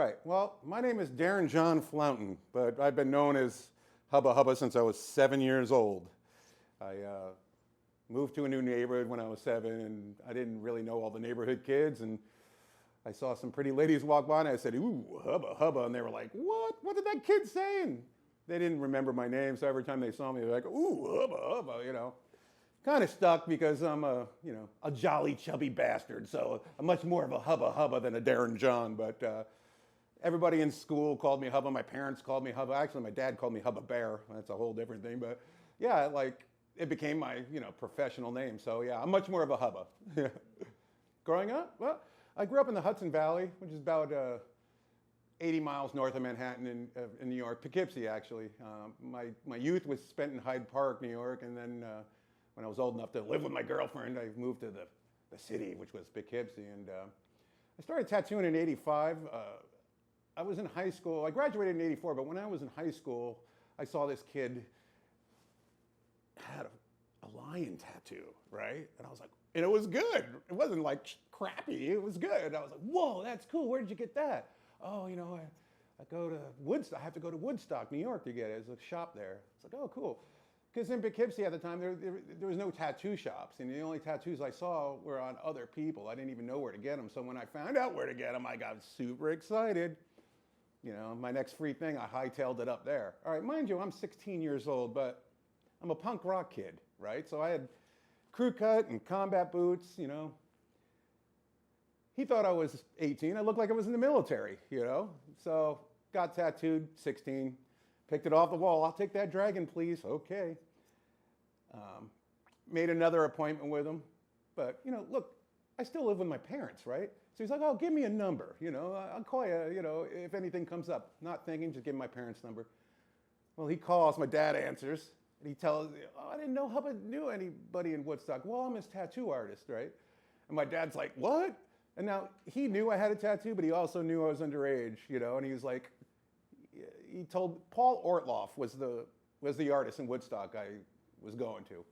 right. Well, my name is Darren John Flountain, but I've been known as Hubba Hubba since I was 7 years old. I moved to a new neighborhood when I was 7, and I didn't really know all the neighborhood kids. And I saw some pretty ladies walk by, and I said, "Ooh, Hubba Hubba," and they were like, "What? What did that kid say?" And they didn't remember my name, so every time they saw me, they were like, "Ooh, Hubba Hubba," Kind of stuck because I'm a jolly, chubby bastard. So I'm much more of a Hubba Hubba than a Darren John. But everybody in school called me Hubba. My parents called me Hubba. Actually, my dad called me Hubba Bear. That's a whole different thing. But yeah, it became my professional name. So yeah, I'm much more of a Hubba. Growing up, well, I grew up in the Hudson Valley, which is about 80 miles north of Manhattan in New York, Poughkeepsie actually. My youth was spent in Hyde Park, New York, and then when I was old enough to live with my girlfriend, I moved to the city, which was Poughkeepsie. And I started tattooing in '85. I was in high school. I graduated in '84, but when I was in high school, I saw this kid had a lion tattoo, right? And I was like, and it was good. It wasn't like crappy. It was good. I was like, whoa, that's cool. Where did you get that? Oh, I go to Woodstock. I have to go to Woodstock, New York to get it. There's a shop there. It's like, oh, cool. Because in Poughkeepsie at the time, there was no tattoo shops. And the only tattoos I saw were on other people. I didn't even know where to get them. So when I found out where to get them, I got super excited. My next free thing, I hightailed it up there. All right, mind you, I'm 16 years old, but I'm a punk rock kid, right? So I had crew cut and combat boots, He thought I was 18. I looked like I was in the military, So got tattooed, 16. Picked it off the wall. I'll take that dragon, please. Okay. Made another appointment with him. But, look, I still live with my parents, right? So he's like, oh, give me a number. I'll call you, if anything comes up. Not thinking, just give him my parents' number. Well, he calls. My dad answers. And he tells me, oh, I didn't know Hubba knew anybody in Woodstock. Well, I'm his tattoo artist, right? And my dad's like, what? And now he knew I had a tattoo, but he also knew I was underage, and he was like, he told Paul Ortloff was the artist in Woodstock I was going to,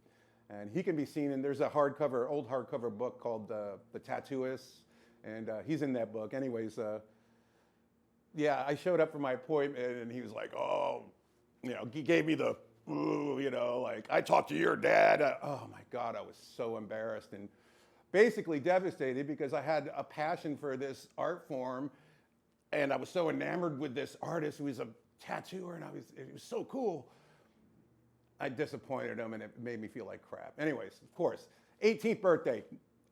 and he can be seen. And there's a old hardcover book called The Tattooists, and he's in that book. Anyways, yeah, I showed up for my appointment, and he was like, oh, he gave me the, ooh, like I talked to your dad. Oh my God, I was so embarrassed and basically devastated because I had a passion for this art form. And I was so enamored with this artist who was a tattooer, and it was so cool. I disappointed him, and it made me feel like crap. Anyways, of course, 18th birthday,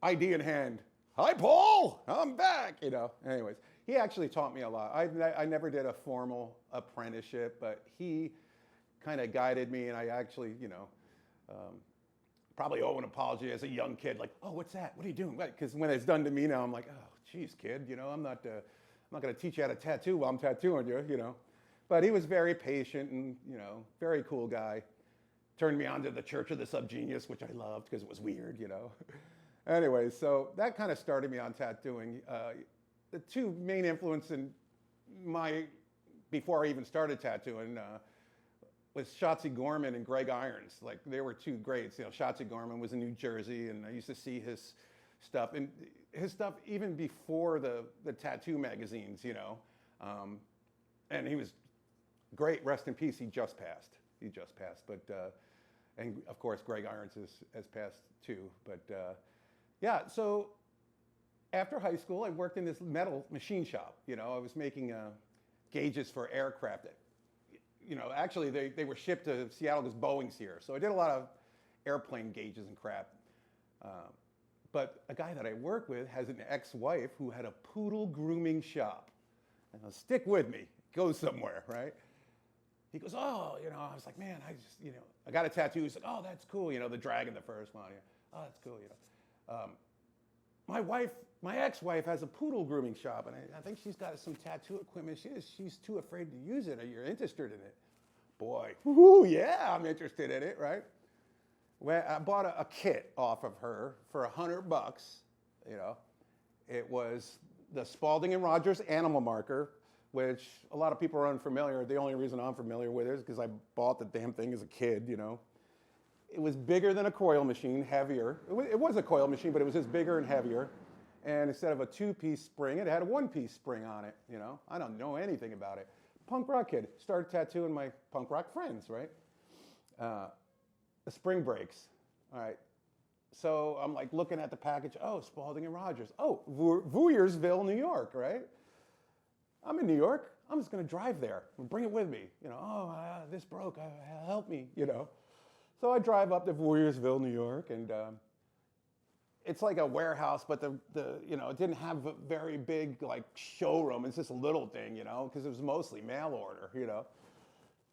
ID in hand. Hi, Paul, I'm back, Anyways, he actually taught me a lot. I never did a formal apprenticeship, but he kind of guided me, and I actually, probably owe an apology as a young kid, like, oh, what's that? What are you doing? Because when it's done to me now, I'm like, oh, geez, kid, I'm not going to teach you how to tattoo while I'm tattooing you, But he was very patient and, very cool guy. Turned me on to the Church of the Subgenius, which I loved because it was weird, Anyway, so that kind of started me on tattooing. The two main influences in before I even started tattooing, was Shotzi Gorman and Greg Irons. Like, they were two greats. Shotzi Gorman was in New Jersey, and I used to see his stuff. And his stuff even before the tattoo magazines, and he was great. Rest in peace. He just passed. But and of course Greg Irons has passed too. But yeah. So after high school, I worked in this metal machine shop. I was making gauges for aircraft. Actually they were shipped to Seattle because Boeing's here. So I did a lot of airplane gauges and crap. But a guy that I work with has an ex-wife who had a poodle grooming shop. And stick with me, go somewhere, right? He goes, oh, I was like, man, I got a tattoo. He's like, oh, that's cool. The dragon, the first one. Oh, that's cool. My ex-wife has a poodle grooming shop, and I think she's got some tattoo equipment. She's too afraid to use it. Are you interested in it? Boy, whoo, yeah, I'm interested in it, right? Well, I bought a kit off of her for $100. It was the Spalding and Rogers animal marker, which a lot of people are unfamiliar. The only reason I'm familiar with it is because I bought the damn thing as a kid. It was bigger than a coil machine, heavier. It was a coil machine, but it was just bigger and heavier. And instead of a 2-piece spring, it had a 1-piece spring on it, you know. I don't know anything about it. Punk rock kid, started tattooing my punk rock friends, right? The spring breaks, all right. So I'm like looking at the package, oh, Spalding and Rogers. Oh, Vouyersville, New York, right? I'm in New York. I'm just going to drive there and bring it with me. You know, oh, this broke. Help me, you know. So I drive up to Vouyersville, New York, and it's like a warehouse, but the you know, it didn't have a very big like showroom. It's just a little thing, you know, because it was mostly mail order, you know.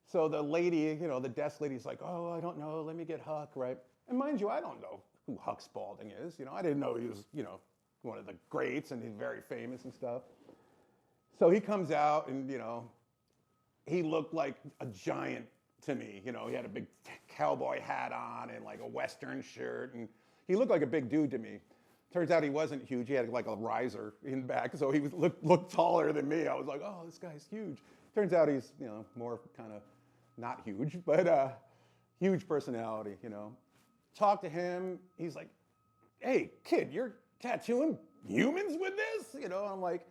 So the lady, you know, the desk lady's like, oh, I don't know. Let me get Huck, right? And mind you, I don't know who Huck Spalding is. You know, I didn't know he was, you know, one of the greats and he's very famous and stuff. So he comes out and, you know, he looked like a giant to me. You know, he had a big cowboy hat on and like a Western shirt, and he looked like a big dude to me. Turns out he wasn't huge. He had like a riser in back, so he looked taller than me. I was like, oh, this guy's huge. Turns out he's, you know, more kind of not huge, but huge personality, you know. Talk to him. He's like, hey, kid, you're tattooing humans with this? You know, I'm like,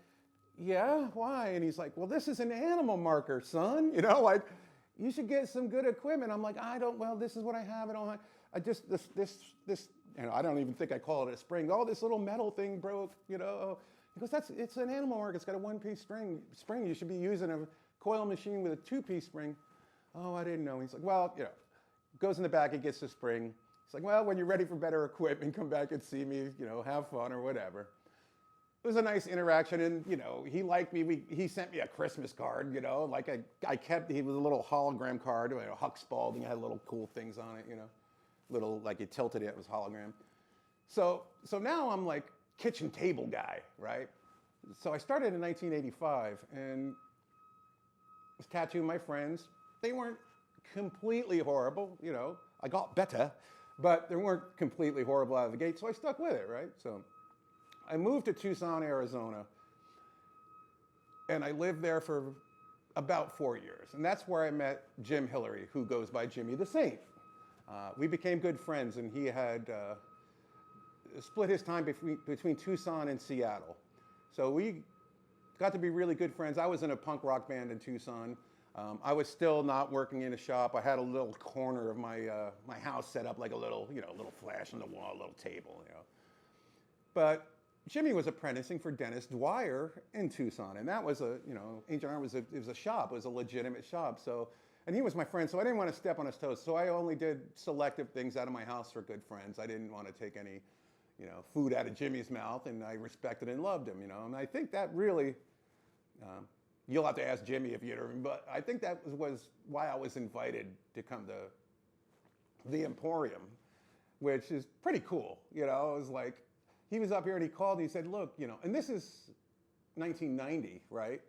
yeah, why? And he's like, well, this is an animal marker, son. You know, like, you should get some good equipment. I'm like, well, this is what I have. This, you know, I don't even think I call it a spring. Oh, this little metal thing broke, you know. He goes, it's an animal marker. It's got a 1-piece spring. You should be using a coil machine with a 2-piece spring. Oh, I didn't know. He's like, well, you know, goes in the back, he gets the spring. He's like, well, when you're ready for better equipment, come back and see me, you know, have fun or whatever. It was a nice interaction, and, you know, he liked me. He sent me a Christmas card, you know, like he was a little hologram card, you know, Huck Spalding, had little cool things on it, you know, little, like you tilted it, it was hologram. So now I'm like kitchen table guy, right? So I started in 1985, and was tattooing my friends. They weren't completely horrible, you know, I got better, but they weren't completely horrible out of the gate, so I stuck with it, right? So I moved to Tucson, Arizona, and I lived there for about 4 years. And that's where I met Jim Hillary, who goes by Jimmy the Saint. We became good friends, and he had split his time between Tucson and Seattle. So we got to be really good friends. I was in a punk rock band in Tucson. I was still not working in a shop. I had a little corner of my house set up like a little, you know, little flash on the wall, a little table, you know. But Jimmy was apprenticing for Dennis Dwyer in Tucson, and that was a, you know, Ancient Art was a shop. It was a legitimate shop. So, and he was my friend, so I didn't want to step on his toes. So I only did selective things out of my house for good friends. I didn't want to take any, you know, food out of Jimmy's mouth, and I respected and loved him, you know. And I think that really, you'll have to ask Jimmy if you know him, but I think that was why I was invited to come to the Emporium, which is pretty cool. You know, it was like, he was up here and he called and he said, look, you know, and this is 1990, right?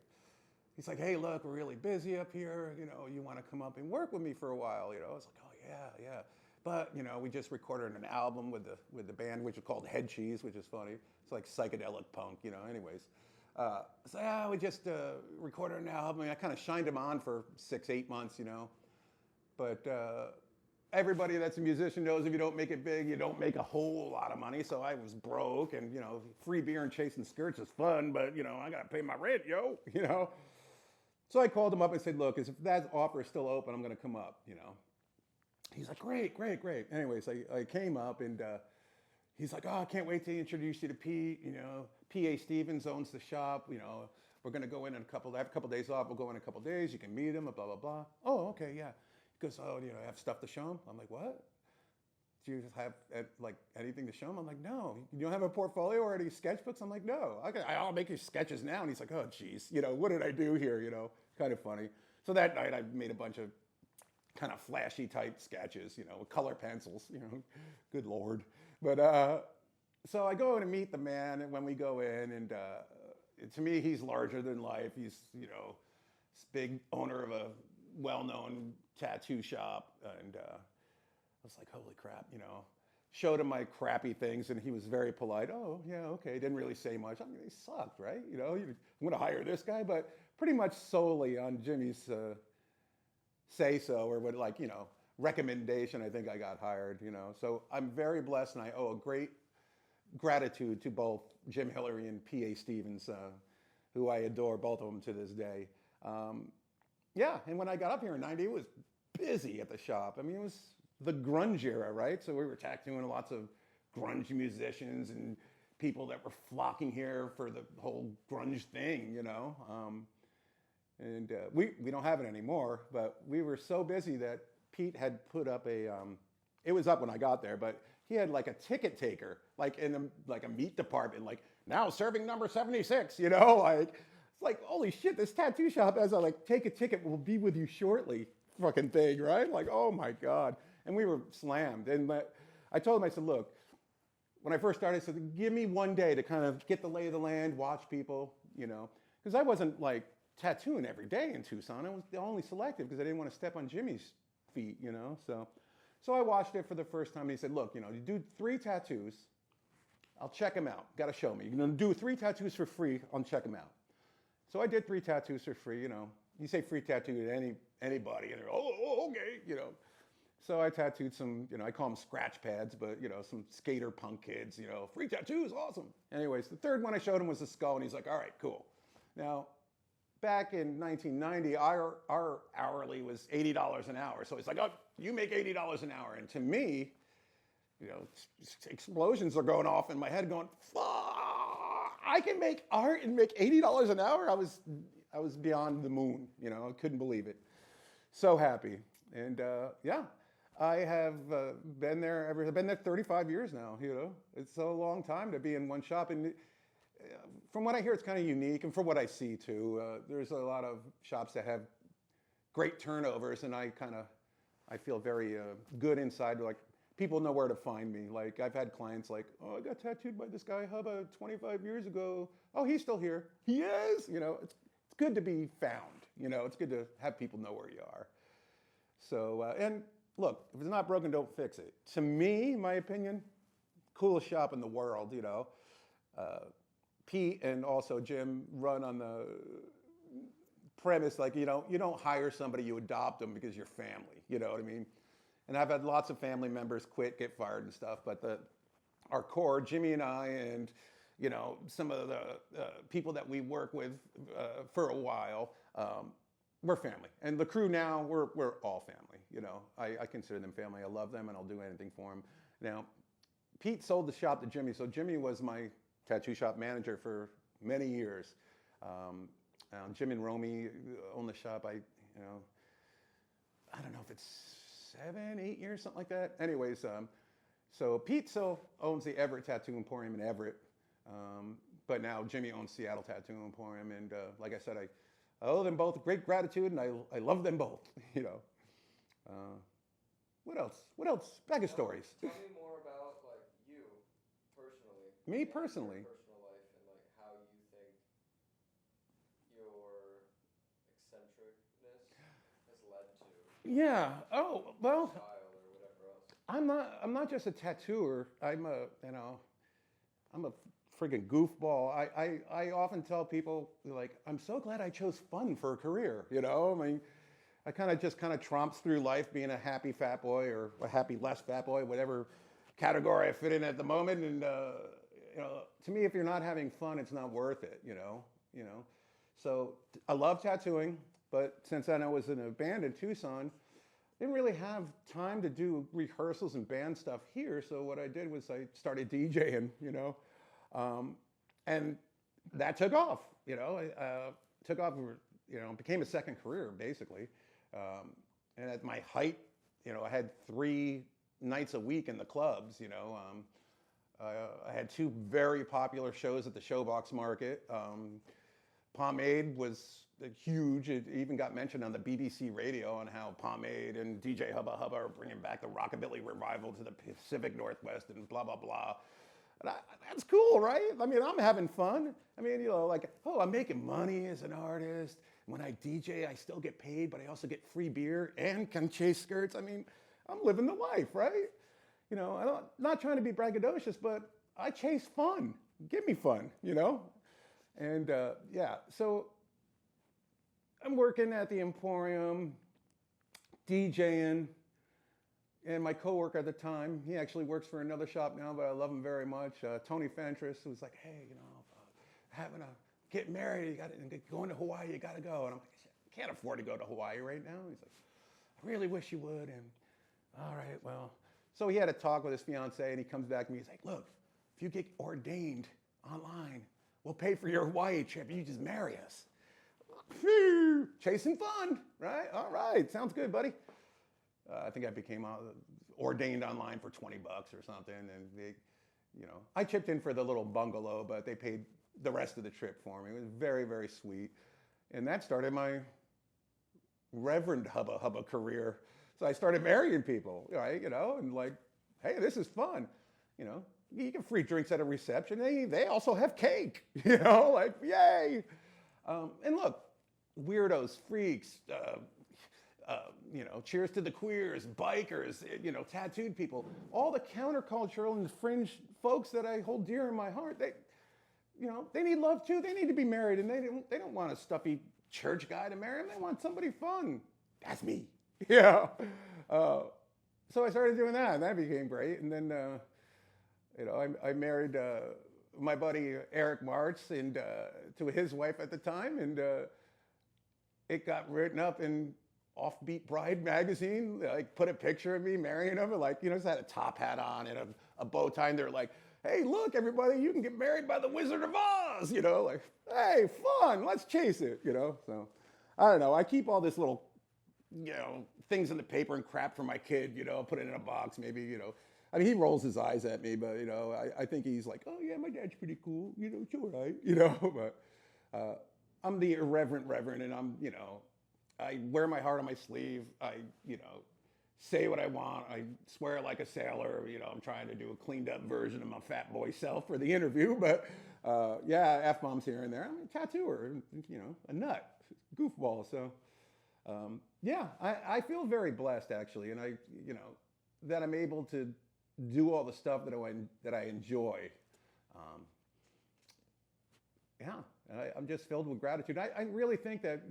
He's like, hey, look, we're really busy up here. You know, you want to come up and work with me for a while? You know, I was like, oh, yeah. But, you know, we just recorded an album with the band, which is called Head Cheese, which is funny. It's like psychedelic punk, you know, anyways. So, yeah, we just recorded an album. I mean, I kind of shined him on for 6-8 months, you know. But everybody that's a musician knows if you don't make it big, you don't make a whole lot of money. So I was broke, and, you know, free beer and chasing skirts is fun, but, you know, I got to pay my rent, yo, you know. So I called him up and said, look, if that offer is still open, I'm going to come up, you know. He's like, great. Anyways, I came up, and he's like, oh, I can't wait to introduce you to Pete. You know, P.A. Stevens owns the shop. You know, we're going to go in a couple days off. We'll go in a couple days. You can meet him, blah, blah, blah. Oh, okay, yeah. He goes, oh, you know, I have stuff to show him. I'm like, what? Do you have, like, anything to show him? I'm like, no. You don't have a portfolio or any sketchbooks? I'm like, no. I'll make you sketches now. And he's like, oh, geez. You know, what did I do here? You know, kind of funny. So that night I made a bunch of kind of flashy type sketches, you know, with color pencils, you know, good Lord. But so I go in and meet the man, and when we go in, and to me, he's larger than life. He's, you know, this big owner of a well-known tattoo shop, and I was like, holy crap, you know. Showed him my crappy things, and he was very polite. Oh, yeah, okay. Didn't really say much. I mean, he sucked, right? You know, I'm going to hire this guy, but pretty much solely on Jimmy's say-so, or what, like, you know, recommendation, I think I got hired, you know. So I'm very blessed, and I owe a great gratitude to both Jim Hillary and P.A. Stevens, who I adore, both of them to this day. Yeah, and when I got up here in 90, it was busy at the shop. I mean, it was the grunge era, right? So we were tattooing lots of grunge musicians and people that were flocking here for the whole grunge thing, you know. And we don't have it anymore, but we were so busy that Pete had put up it was up when I got there, but he had like a ticket taker, like in a meat department, like now serving number 76, you know, like it's like, holy shit, this tattoo shop has a like take a ticket, we'll be with you shortly fucking thing, right? Like, oh my God. And we were slammed. And I told him, I said, look, when I first started, I said, give me one day to kind of get the lay of the land, watch people, you know, because I wasn't like tattooing every day in Tucson. I was only selective because I didn't want to step on Jimmy's feet, you know. So I watched it for the first time and he said, look, you know, you do 3 tattoos, I'll check them out. Got to show me. You're going to do 3 tattoos for free, I'll check them out. So I did 3 tattoos for free, you know. You say free tattoo to anybody and they're, oh, okay, you know. So I tattooed some, you know, I call them scratch pads, but, you know, some skater punk kids, you know, free tattoos, awesome. Anyways, the third one I showed him was a skull and he's like, all right, cool. Now, back in 1990, our hourly was $80 an hour. So he's like, oh, you make $80 an hour. And to me, you know, explosions are going off in my head going, fuck, I can make art and make $80 an hour? I was beyond the moon, you know, I couldn't believe it. So happy. And yeah, I have been there I've been there 35 years now, you know. It's a long time to be in one shop. And from what I hear, it's kind of unique. And from what I see too, there's a lot of shops that have great turnovers. And I feel very good inside. Like, people know where to find me. Like, I've had clients like, oh, I got tattooed by this guy Hubba 25 years ago. Oh, he's still here. He is. You know, it's good to be found. You know, it's good to have people know where you are. So, and look, if it's not broken, don't fix it. To me, my opinion, coolest shop in the world, you know. Pete and also Jim run on the premise, like, you know, you don't hire somebody, you adopt them because you're family, you know what I mean? And I've had lots of family members quit, get fired and stuff, but our core, Jimmy and I, and, you know, some of the people that we work with for a while, we're family. And the crew now, we're all family, you know. I consider them family. I love them and I'll do anything for them. Now, Pete sold the shop to Jimmy, so Jimmy was my tattoo shop manager for many years. Jim and Romy own the shop. I don't know if it's 7, 8 years, something like that. Anyways, so Pete still owns the Everett Tattoo Emporium in Everett, but now Jimmy owns Seattle Tattoo Emporium, and like I said, I owe them both great gratitude, and I love them both. You know. What else? Bag of stories. Tell me more about like you personally. Me personally. Your personal life and like how you think your eccentricness has led to. Yeah. Oh well. Style or whatever else. I'm not just a tattooer. I'm a friggin' goofball. I often tell people, like, I'm so glad I chose fun for a career. You know, I mean, I kind of tromps through life being a happy fat boy or a happy less fat boy, whatever category I fit in at the moment. And you know, to me, if you're not having fun, it's not worth it. You know. So I love tattooing, but since then I was in a band in Tucson, didn't really have time to do rehearsals and band stuff here. So what I did was I started DJing. You know. And that took off, you know, took off, you know, became a second career basically. And at my height, you know, I had 3 nights a week in the clubs, you know. I had 2 very popular shows at the Showbox Market. Pomade was huge. It even got mentioned on the BBC radio on how Pomade and DJ Hubba Hubba are bringing back the rockabilly revival to the Pacific Northwest and blah, blah, blah. That's cool, right? I mean, I'm having fun. I mean, you know, like, oh, I'm making money as an artist. When I DJ, I still get paid, but I also get free beer and can chase skirts. I mean, I'm living the life, right? You know, I'm not trying to be braggadocious, but I chase fun. Give me fun, you know? And yeah, so I'm working at the Emporium, DJing, And my coworker at the time, he actually works for another shop now, but I love him very much. Tony Fentress was like, hey, get married, going to Hawaii, you got to go. And I'm like, I can't afford to go to Hawaii right now. He's like, I really wish you would. And all right, well. So he had a talk with his fiance, and he comes back to me. He's like, look, if you get ordained online, we'll pay for your Hawaii trip. You just marry us. Chasing fun, right? All right, sounds good, buddy. I think I became ordained online for $20 or something, and I chipped in for the little bungalow, but they paid the rest of the trip for me. It was very, very sweet, and that started my Reverend Hubba career. So I started marrying people, right? And like, hey, this is fun. You get free drinks at a reception. They also have cake. Like, yay. And look, weirdos, freaks. Cheers to the queers, bikers, tattooed people, all the countercultural and fringe folks that I hold dear in my heart. They need love too. They need to be married, and they don't want a stuffy church guy to marry them. They want somebody fun. That's me. Yeah. So I started doing that, and that became great. And then, I married my buddy Eric Martz and to his wife at the time, and it got written up in Offbeat Bride magazine. Like, put a picture of me marrying him, and just had a top hat on and a bow tie. And they're like, "Hey, look, everybody, you can get married by the Wizard of Oz." Like, hey, fun, let's chase it. So I don't know. I keep all this little, things in the paper and crap for my kid. Put it in a box, maybe. I mean, he rolls his eyes at me, but I think he's like, "Oh yeah, my dad's pretty cool. It's all right." But I'm the irreverent reverend, and I wear my heart on my sleeve. I, say what I want. I swear like a sailor. I'm trying to do a cleaned up version of my fat boy self for the interview, but yeah, F-bombs here and there. I'm a tattooer, a nut, goofball. So yeah, I feel very blessed actually, and that I'm able to do all the stuff that I enjoy. Yeah, I'm just filled with gratitude. I really think that,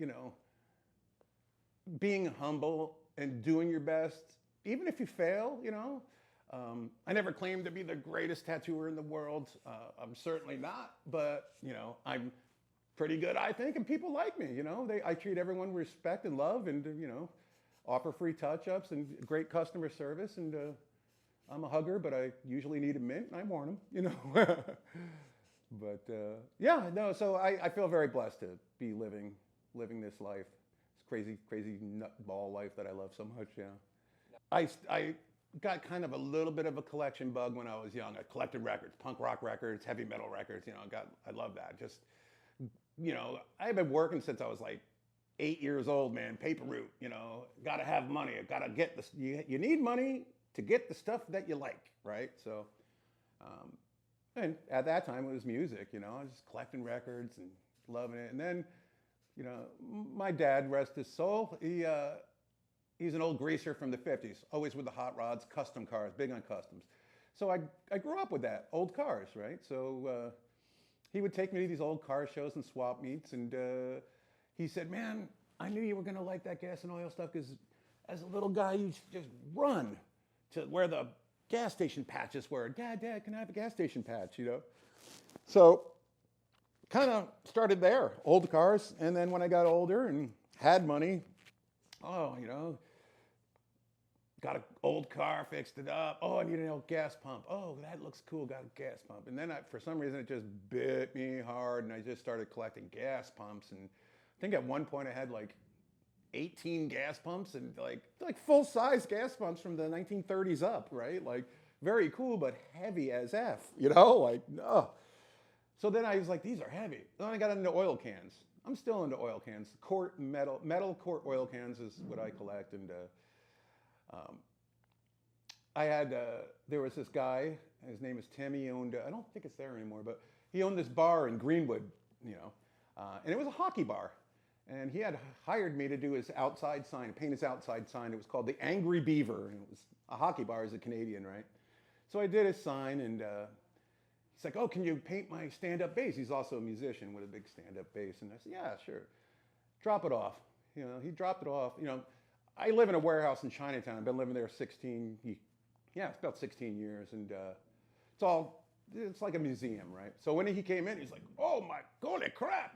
being humble and doing your best, even if you fail, I never claimed to be the greatest tattooer in the world. I'm certainly not, but, I'm pretty good, I think, and people like me, I treat everyone with respect and love, and, offer free touch-ups and great customer service, and I'm a hugger, but I usually need a mint, and I warn them, But yeah, no, so I feel very blessed to be living this life, this crazy nutball life that I love so much. Yeah, I got kind of a little bit of a collection bug when I was young. I collected records, punk rock records, heavy metal records. I love that. Just I've been working since I was like 8 years old, man. Paper route. Got to have money. I got to get this. You need money to get the stuff that you like, right? So. And at that time, it was music, I was just collecting records and loving it. And then, my dad, rest his soul, he's an old greaser from the 50s, always with the hot rods, custom cars, big on customs. So I grew up with that, old cars, right? So he would take me to these old car shows and swap meets, and he said, man, I knew you were going to like that gas and oil stuff, because as a little guy, you just run to where the gas station patches were. Dad, can I have a gas station patch, So kind of started there, old cars. And then when I got older and had money, got an old car, fixed it up. Oh, I need an old gas pump. Oh, that looks cool, got a gas pump. And then for some reason, it just bit me hard, and I just started collecting gas pumps. And I think at one point I had like 18 gas pumps, and like full-size gas pumps from the 1930s up, right? Like, very cool, but heavy as F, like, no. So then I was like, these are heavy. Then I got into oil cans. I'm still into oil cans. Metal quart oil cans is what I collect. And there was this guy, his name is Tim. He owned, I don't think it's there anymore, but he owned this bar in Greenwood, and it was a hockey bar. And he had hired me to do his outside sign, paint his outside sign. It was called the Angry Beaver, and it was a hockey bar as a Canadian, right? So I did his sign, and he's like, oh, can you paint my stand-up bass? He's also a musician with a big stand-up bass. And I said, yeah, sure. Drop it off. He dropped it off. I live in a warehouse in Chinatown. I've been living there 16, yeah, it's about 16 years. And it's like a museum, right? So when he came in, he's like, oh my, holy crap,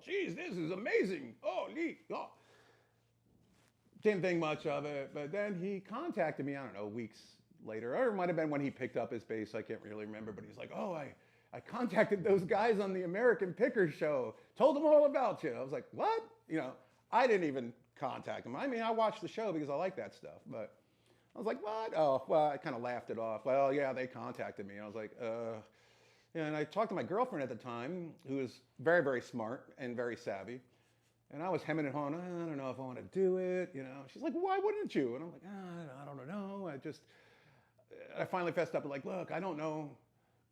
geez, this is amazing. Oh, neat. Oh. Didn't think much of it, but then he contacted me, I don't know, weeks later, or it might have been when he picked up his bass, I can't really remember, but he's like, oh, I contacted those guys on the American Picker show, told them all about you. I was like, what? I didn't even contact them. I mean, I watched the show because I like that stuff, but I was like, what? Oh, well, I kind of laughed it off. Well, yeah, they contacted me. I was like, and I talked to my girlfriend at the time, who was very, very smart and very savvy. And I was hemming and hawing, I don't know if I want to do it, She's like, why wouldn't you? And I'm like, I don't know. I finally fessed up and like, look, I don't know.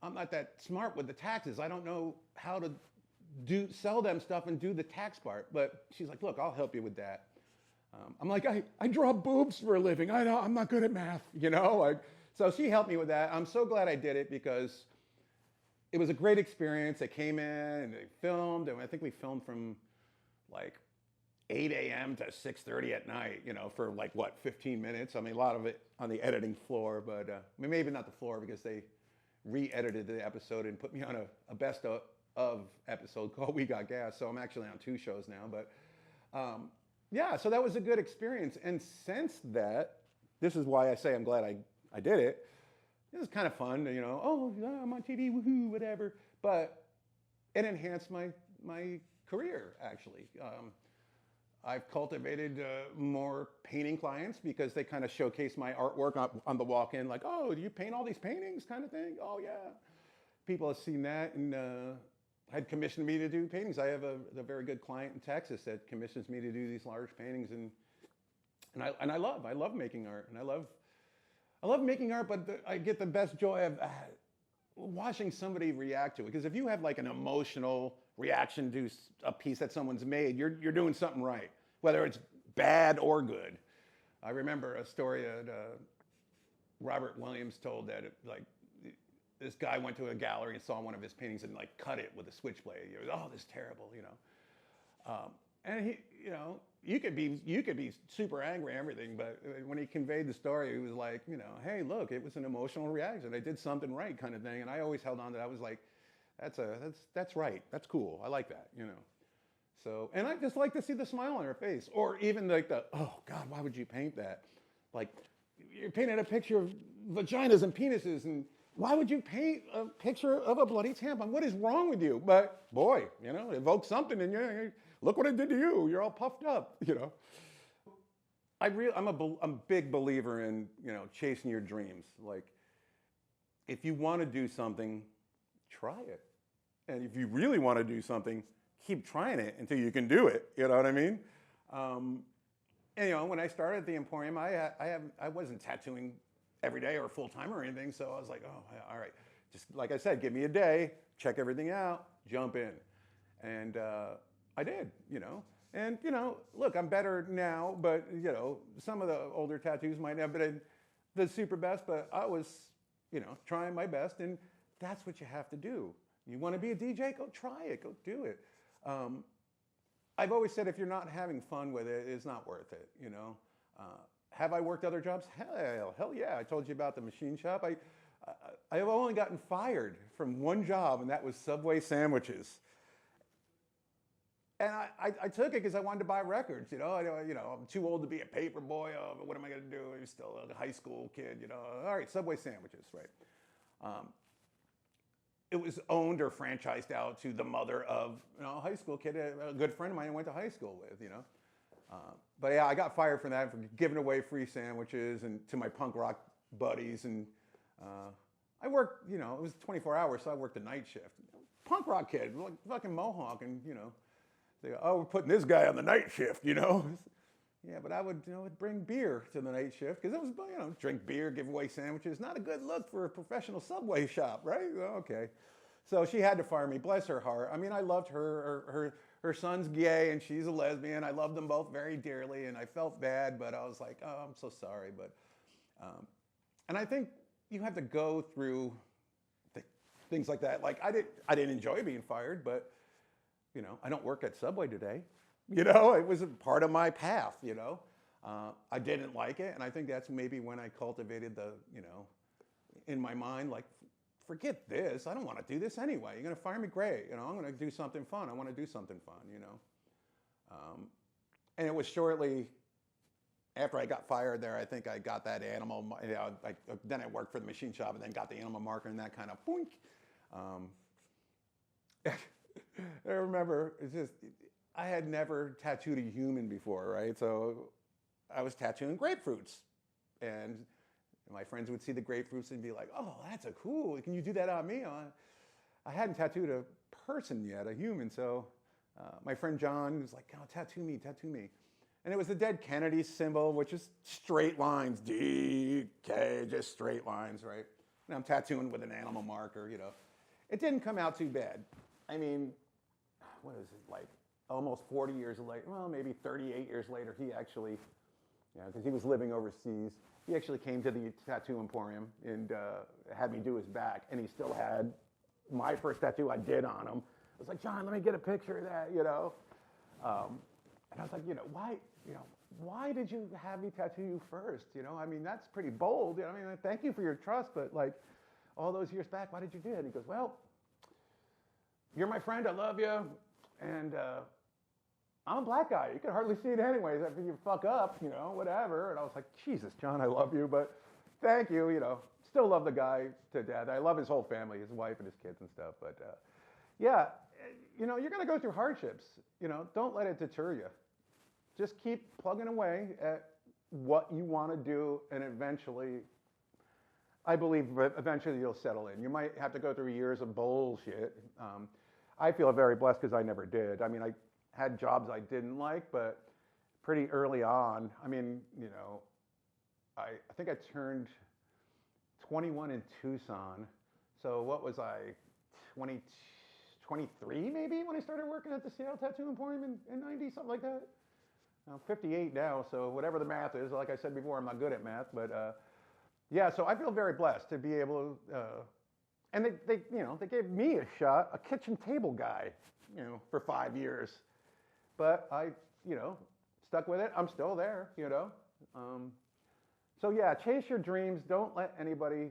I'm not that smart with the taxes. I don't know how to sell them stuff and do the tax part. But she's like, look, I'll help you with that. I'm like, I draw boobs for a living. I'm not good at math, So she helped me with that. I'm so glad I did it because it was a great experience. They came in and they filmed, and I think we filmed from like 8 a.m. to 6:30 at night, for like, 15 minutes? I mean, a lot of it on the editing floor, but maybe not the floor because they re-edited the episode and put me on a best of episode called We Got Gas. So I'm actually on 2 shows now, but yeah, so that was a good experience. And since that, this is why I say I'm glad I did it. It was kind of fun, oh, yeah, I'm on TV, woohoo, whatever. But it enhanced my career, actually. I've cultivated more painting clients because they kind of showcase my artwork on the walk-in, like, oh, do you paint all these paintings kind of thing? Oh, yeah. People have seen that and had commissioned me to do paintings. I have a very good client in Texas that commissions me to do these large paintings, and I love making art, and I love making art, but I get the best joy of watching somebody react to it. Because if you have like an emotional reaction to a piece that someone's made, you're doing something right, whether it's bad or good. I remember a story that Robert Williams told that this guy went to a gallery and saw one of his paintings and like cut it with a switchblade. He was, oh, this is terrible, And he, you could be super angry and everything, but when he conveyed the story, he was like, hey, look, it was an emotional reaction. I did something right, kind of thing. And I always held on to that. I was like, that's right. That's cool. I like that, So, and I just like to see the smile on her face, or even like oh God, why would you paint that? Like, you're painting a picture of vaginas and penises, and why would you paint a picture of a bloody tampon? What is wrong with you? But boy, it evokes something in you. Look what it did to you. You're all puffed up, I'm a big believer in, chasing your dreams. Like, if you want to do something, try it. And if you really want to do something, keep trying it until you can do it. You know what I mean? And when I started at the Emporium, I wasn't tattooing every day or full time or anything. So I was like, oh, all right. Just like I said, give me a day, check everything out, jump in. And I did, And, look, I'm better now, but, some of the older tattoos might not have been the super best, but I was, trying my best. And that's what you have to do. You want to be a DJ? Go try it. Go do it. I've always said if you're not having fun with it, it's not worth it, Have I worked other jobs? Hell yeah. I told you about the machine shop. I've only gotten fired from one job, and that was Subway sandwiches. And I took it because I wanted to buy records, I'm too old to be a paper boy. Oh, but what am I going to do? I'm still a high school kid, All right, Subway sandwiches, right? It was owned or franchised out to the mother of a high school kid, a good friend of mine I went to high school with, But yeah, I got fired from that for giving away free sandwiches and to my punk rock buddies. And I worked, it was 24 hours, so I worked the night shift. Punk rock kid, like fucking Mohawk, and they go, oh, we're putting this guy on the night shift, Yeah, but I would, bring beer to the night shift because it was, drink beer, give away sandwiches. Not a good look for a professional Subway shop, right? Okay. So she had to fire me. Bless her heart. I mean, I loved her. Her son's gay and she's a lesbian. I loved them both very dearly, and I felt bad, but I was like, oh, I'm so sorry. But, and I think you have to go through things like that. Like I didn't enjoy being fired, but I don't work at Subway today. It was a part of my path. I didn't like it, and I think that's maybe when I cultivated the, in my mind, like, forget this. I don't want to do this anyway. You're going to fire me? Great. I'm going to do something fun. I want to do something fun, And it was shortly after I got fired there, I think I got that animal, then I worked for the machine shop and then got the animal marker and that kind of boink. I remember, I had never tattooed a human before, right? So I was tattooing grapefruits. And my friends would see the grapefruits and be like, oh, that's cool. Can you do that on me? I hadn't tattooed a person yet, a human. So my friend John was like, oh, tattoo me. And it was the dead Kennedy symbol, which is straight lines, D-K, just straight lines, right? And I'm tattooing with an animal marker, It didn't come out too bad. I mean, what is it, like almost 40 years later, well, maybe 38 years later, he actually, because he was living overseas, he actually came to the Tattoo Emporium and had me do his back, and he still had my first tattoo I did on him. I was like, John, let me get a picture of that, And I was like, why did you have me tattoo you first? I mean, that's pretty bold. I mean, thank you for your trust, but like all those years back, why did you do it? He goes, well, you're my friend. I love you. And I'm a black guy. You can hardly see it anyways after you fuck up, whatever. And I was like, Jesus, John, I love you, but thank you, Still love the guy to death. I love his whole family, his wife and his kids and stuff. But yeah, you're going to go through hardships. Don't let it deter you. Just keep plugging away at what you want to do, and eventually, I believe eventually you'll settle in. You might have to go through years of bullshit. I feel very blessed because I never did. I mean, I had jobs I didn't like, but pretty early on, I mean, I think I turned 21 in Tucson. So what was I, 23 maybe when I started working at the Seattle Tattoo Emporium in 90, something like that? I'm 58 now, so whatever the math is, like I said before, I'm not good at math, but yeah, so I feel very blessed to be able to, and they gave me a shot, a kitchen table guy, for 5 years, but I, stuck with it. I'm still there, So yeah, chase your dreams. Don't let anybody,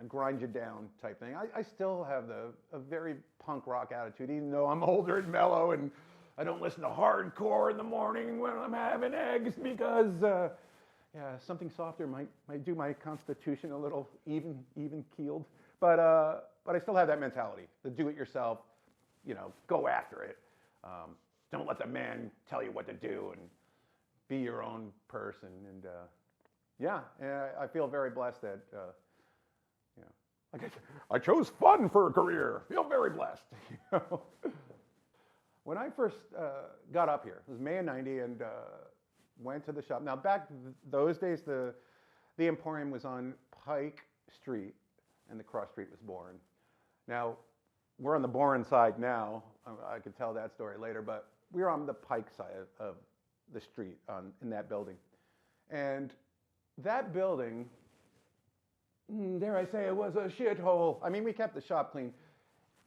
grind you down type thing. I still have a very punk rock attitude, even though I'm older and mellow and I don't listen to hardcore in the morning when I'm having eggs because, something softer might do my constitution a little even keeled. But I still have that mentality, the do-it-yourself, go after it. Don't let the man tell you what to do and be your own person. And I feel very blessed that, I chose fun for a career. Feel very blessed. When I first got up here, it was May of 90, and went to the shop. Now, back those days, the Emporium was on Pike Street, and the cross street was Bourne. Now, we're on the Bourne side now. I could tell that story later, but we were on the Pike side of the street in that building. And that building, dare I say, it was a shithole. I mean, we kept the shop clean.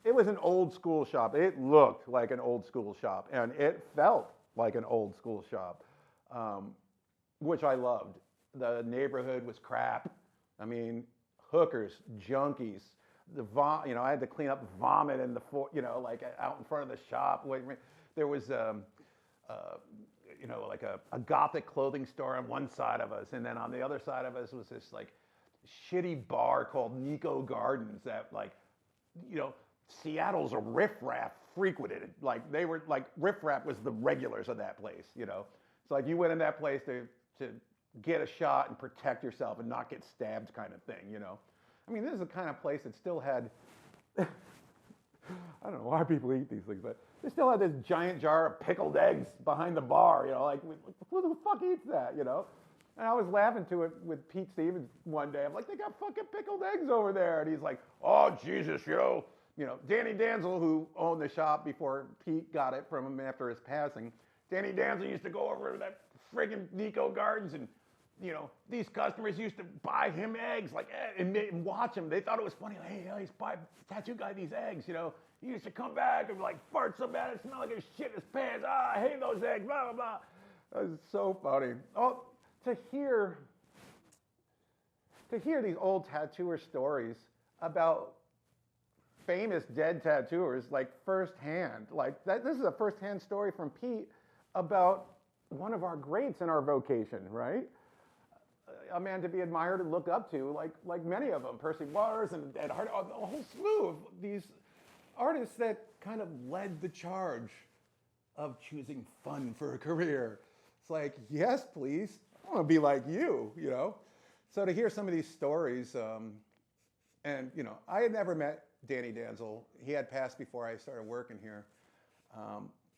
It was an old school shop. It looked like an old school shop, and it felt like an old school shop, which I loved. The neighborhood was crap. I mean, hookers, junkies, I had to clean up vomit in the, out in front of the shop. There was, like a gothic clothing store on one side of us, and then on the other side of us was this like shitty bar called Nico Gardens that Seattle's a riffraff frequented it. Like they were like riffraff was the regulars of that place, It's like you went in that place to get a shot and protect yourself and not get stabbed kind of thing, I mean, this is the kind of place that still had, I don't know why people eat these things, but they still had this giant jar of pickled eggs behind the bar, like, who the fuck eats that, And I was laughing to it with Pete Stevens one day. I'm like, they got fucking pickled eggs over there. And he's like, oh, Jesus, Danny Danzel, who owned the shop before Pete got it from him after his passing, Danny Danzel used to go over to that friggin' Nico Gardens and, these customers used to buy him eggs, and watch him. They thought it was funny. Like, hey, he's buying tattoo guy these eggs, He used to come back and fart so bad it smelled like his shit in his pants. I hate those eggs, blah, blah, blah. It's so funny. Oh, to hear these old tattooer stories about famous dead tattooers, like firsthand, like that. This is a firsthand story from Pete about one of our greats in our vocation, right? A man to be admired and look up to, like many of them, Percy Waters and Ed Hart, a whole slew of these artists that kind of led the charge of choosing fun for a career. It's like, yes, please, I want to be like you, you know? So to hear some of these stories, and, you know, I had never met Danny Danzel. He had passed before I started working here.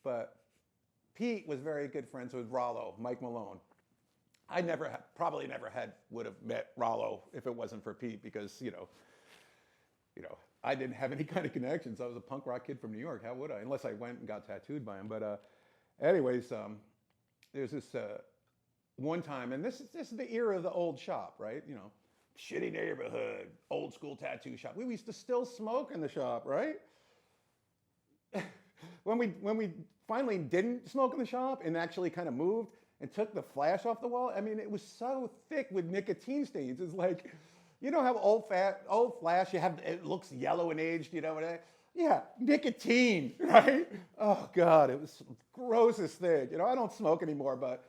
But Pete was very good friends with Rollo, Mike Malone. I would have met Rollo if it wasn't for Pete because, you know, I didn't have any kind of connections. I was a punk rock kid from New York. How would I? Unless I went and got tattooed by him. But anyways, there's this one time, and this is the era of the old shop, right? You know, shitty neighborhood, old school tattoo shop. We used to still smoke in the shop, right? when we finally didn't smoke in the shop and actually kind of moved and took the flash off the wall, I mean, it was so thick with nicotine stains. It's like, you know how old flash, it looks yellow and aged, you know what I mean? Yeah, nicotine, right? Oh God, it was the grossest thing. You know, I don't smoke anymore, but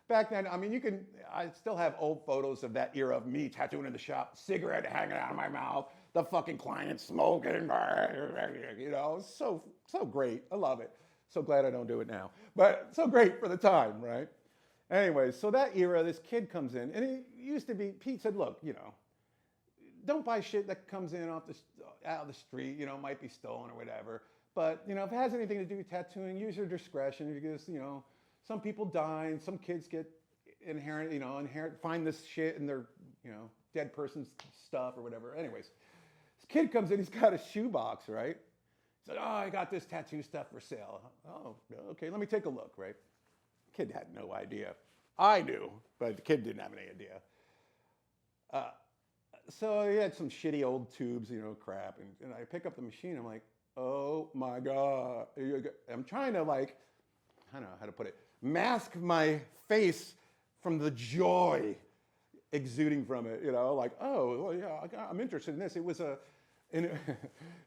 back then, I mean, I still have old photos of that era of me tattooing in the shop, cigarette hanging out of my mouth, the fucking client smoking, you know, so great. I love it. So glad I don't do it now, but so great for the time, right? Anyway, so that era, this kid comes in, and Pete said, look, you know, don't buy shit that comes in out of the street, you know, might be stolen or whatever. But, you know, if it has anything to do with tattooing, use your discretion because, you know, some people die and some kids get find this shit in their, you know, dead person's stuff or whatever. Anyways, this kid comes in, he's got a shoebox, right? He's like, oh, I got this tattoo stuff for sale. Oh, okay, let me take a look, right? Kid had no idea. I knew, but the kid didn't have any idea. So he had some shitty old tubes, you know, crap. And I pick up the machine. I'm like, oh my God. I'm trying to, like, I don't know how to put it, mask my face from the joy exuding from it, you know, like, oh, well, yeah, I'm interested in this. It was an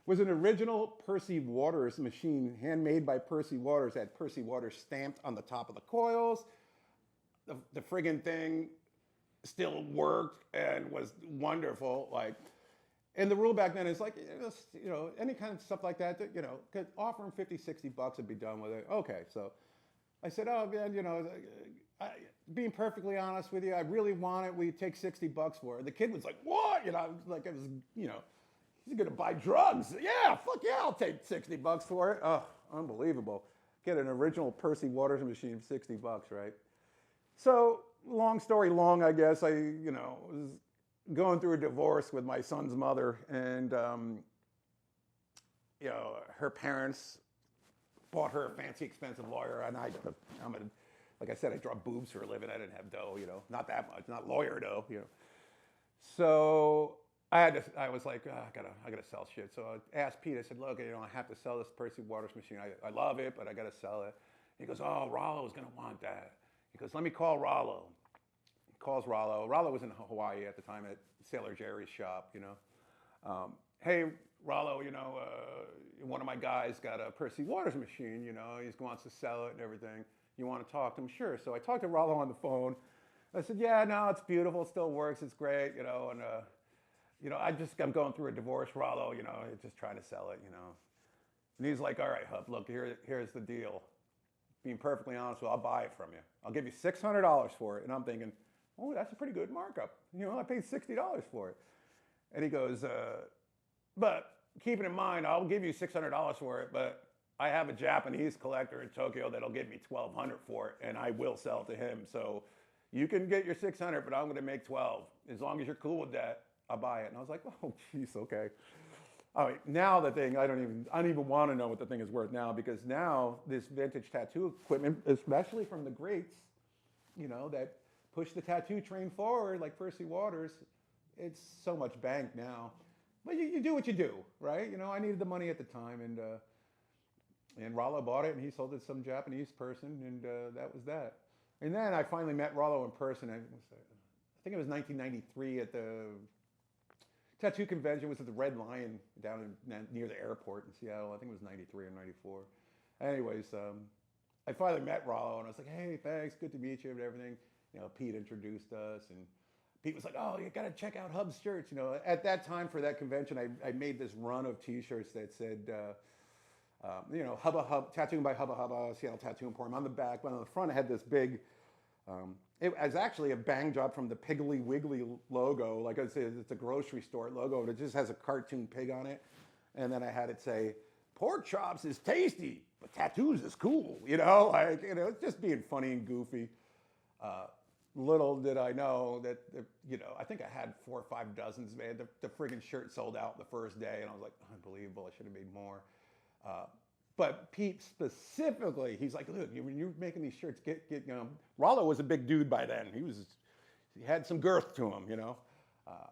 original Percy Waters machine, handmade by Percy Waters, had Percy Waters stamped on the top of the coils. The friggin' thing still worked and was wonderful. Like, and the rule back then is like, you know, any kind of stuff like that, you know, could offer him $50-$60 and be done with it. Okay, so I said, oh man, you know, being perfectly honest with you, I really want it. We take $60 for it. The kid was like, what? You know, like it was, you know, he's gonna buy drugs. Yeah, fuck yeah, I'll take $60 for it. Oh, unbelievable. Get an original Percy Waters machine for $60, right? So, long story long, I guess, I, you know, was going through a divorce with my son's mother, and, you know, her parents bought her a fancy, expensive lawyer, and like I said, I draw boobs for a living. I didn't have dough, you know, not that much, not lawyer dough, you know. So I was like, oh, I gotta sell shit. So I asked Pete, I said, look, you know, I have to sell this Percy Waters machine. I love it, but I gotta sell it. He goes, oh, Rollo's gonna want that. He goes, let me call Rollo. He calls Rollo. Rollo was in Hawaii at the time at Sailor Jerry's shop, you know. Hey, Rollo, you know, one of my guys got a Percy Waters machine, you know, he wants to sell it and everything. You want to talk to him? Sure. So I talked to Rollo on the phone. I said, yeah, no, it's beautiful. It still works. It's great, you know, and, you know, I'm going through a divorce, Rollo, you know, just trying to sell it, you know. And he's like, all right, Hub, look, here's the deal. Being perfectly honest with you, I'll buy it from you. I'll give you $600 for it. And I'm thinking, oh, that's a pretty good markup. You know, I paid $60 for it. And he goes, but keeping in mind, I'll give you $600 for it, but I have a Japanese collector in Tokyo that'll give me $1,200 for it, and I will sell it to him. So you can get your $600, but I'm going to make $1,200. As long as you're cool with that, I'll buy it. And I was like, oh, jeez, okay. All right, now the thing, I don't even want to know what the thing is worth now, because now this vintage tattoo equipment, especially from the greats, you know, that push the tattoo train forward, like Percy Waters, it's so much bank now. But you do what you do, right? You know, I needed the money at the time, and Rollo bought it, and he sold it to some Japanese person, and that was that. And then I finally met Rollo in person. I think it was 1993 at the tattoo convention. It was at the Red Lion down near the airport in Seattle. I think it was 93 or 94. Anyways, I finally met Rollo, and I was like, hey, thanks, good to meet you and everything. You know, Pete introduced us, and Pete was like, oh, you got to check out Hub's shirts. You know, at that time for that convention, I made this run of T-shirts that said, you know, Hubba, tattooing by Hubba, Seattle Tattoo Emporium. On the back, but on the front, I had this big, it was actually a bang job from the Piggly Wiggly logo. Like I said, it's a grocery store logo, and it just has a cartoon pig on it. And then I had it say, pork chops is tasty, but tattoos is cool. You know, like, you know, it's just being funny and goofy. Little did I know that, you know, I think I had 4 or 5 dozens, man. The friggin' shirt sold out the first day, and I was like, unbelievable, I should have made more. But Pete specifically, he's like, look, when you're making these shirts, you know, Rollo was a big dude by then. He had some girth to him, you know.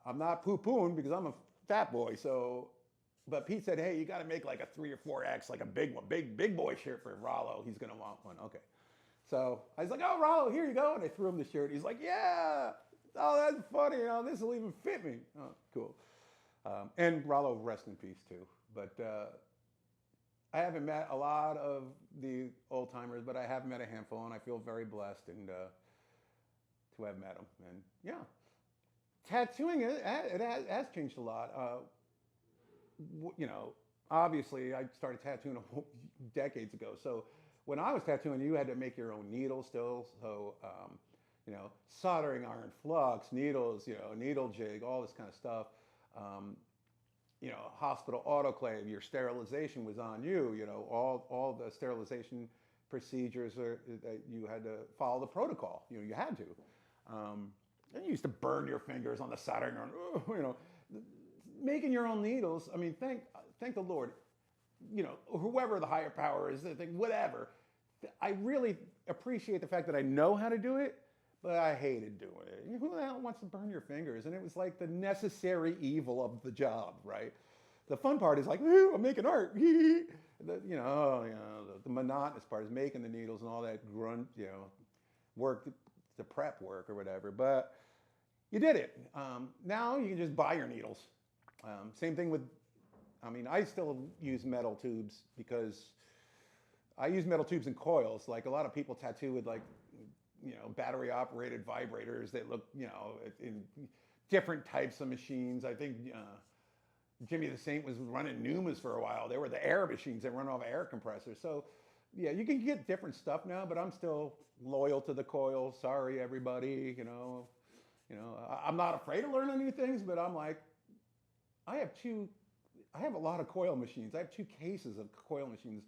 I'm not poo-pooing because I'm a fat boy, so, but Pete said, hey, you got to make like a 3 or 4X, like a big one, big boy shirt for Rollo. He's going to want one. Okay. So I was like, oh, Rollo, here you go. And I threw him the shirt. He's like, yeah, oh, that's funny. You know, this will even fit me. Oh, cool. And Rollo, rest in peace, too. But I haven't met a lot of the old timers, but I have met a handful, and I feel very blessed and to have met them. And yeah, tattooing, it has changed a lot. You know, obviously, I started tattooing decades ago. So when I was tattooing, you had to make your own needles still. So, you know, soldering iron flux, needles, you know, needle jig, all this kind of stuff. You know, hospital autoclave, your sterilization was on you. You know, all the sterilization procedures that you had to follow the protocol. You know, you had to. And you used to burn your fingers on the soldering iron. You know, making your own needles. I mean, thank the Lord. You know, whoever the higher power is, whatever. I really appreciate the fact that I know how to do it, but I hated doing it. Who the hell wants to burn your fingers? And it was like the necessary evil of the job, right? The fun part is like, ooh, I'm making art. The monotonous part is making the needles and all that grunt, you know, work, the prep work or whatever. But you did it. Now you can just buy your needles. Same thing with, I mean, I still use metal tubes because I use metal tubes and coils. Like a lot of people tattoo with like, you know, battery operated vibrators that look, you know, in different types of machines. I think Jimmy the Saint was running Numas for a while. They were the air machines that run off air compressors. So yeah, you can get different stuff now, but I'm still loyal to the coil. Sorry, everybody, you know, I'm not afraid of learning new things, but I'm like, I have a lot of coil machines. I have 2 cases of coil machines.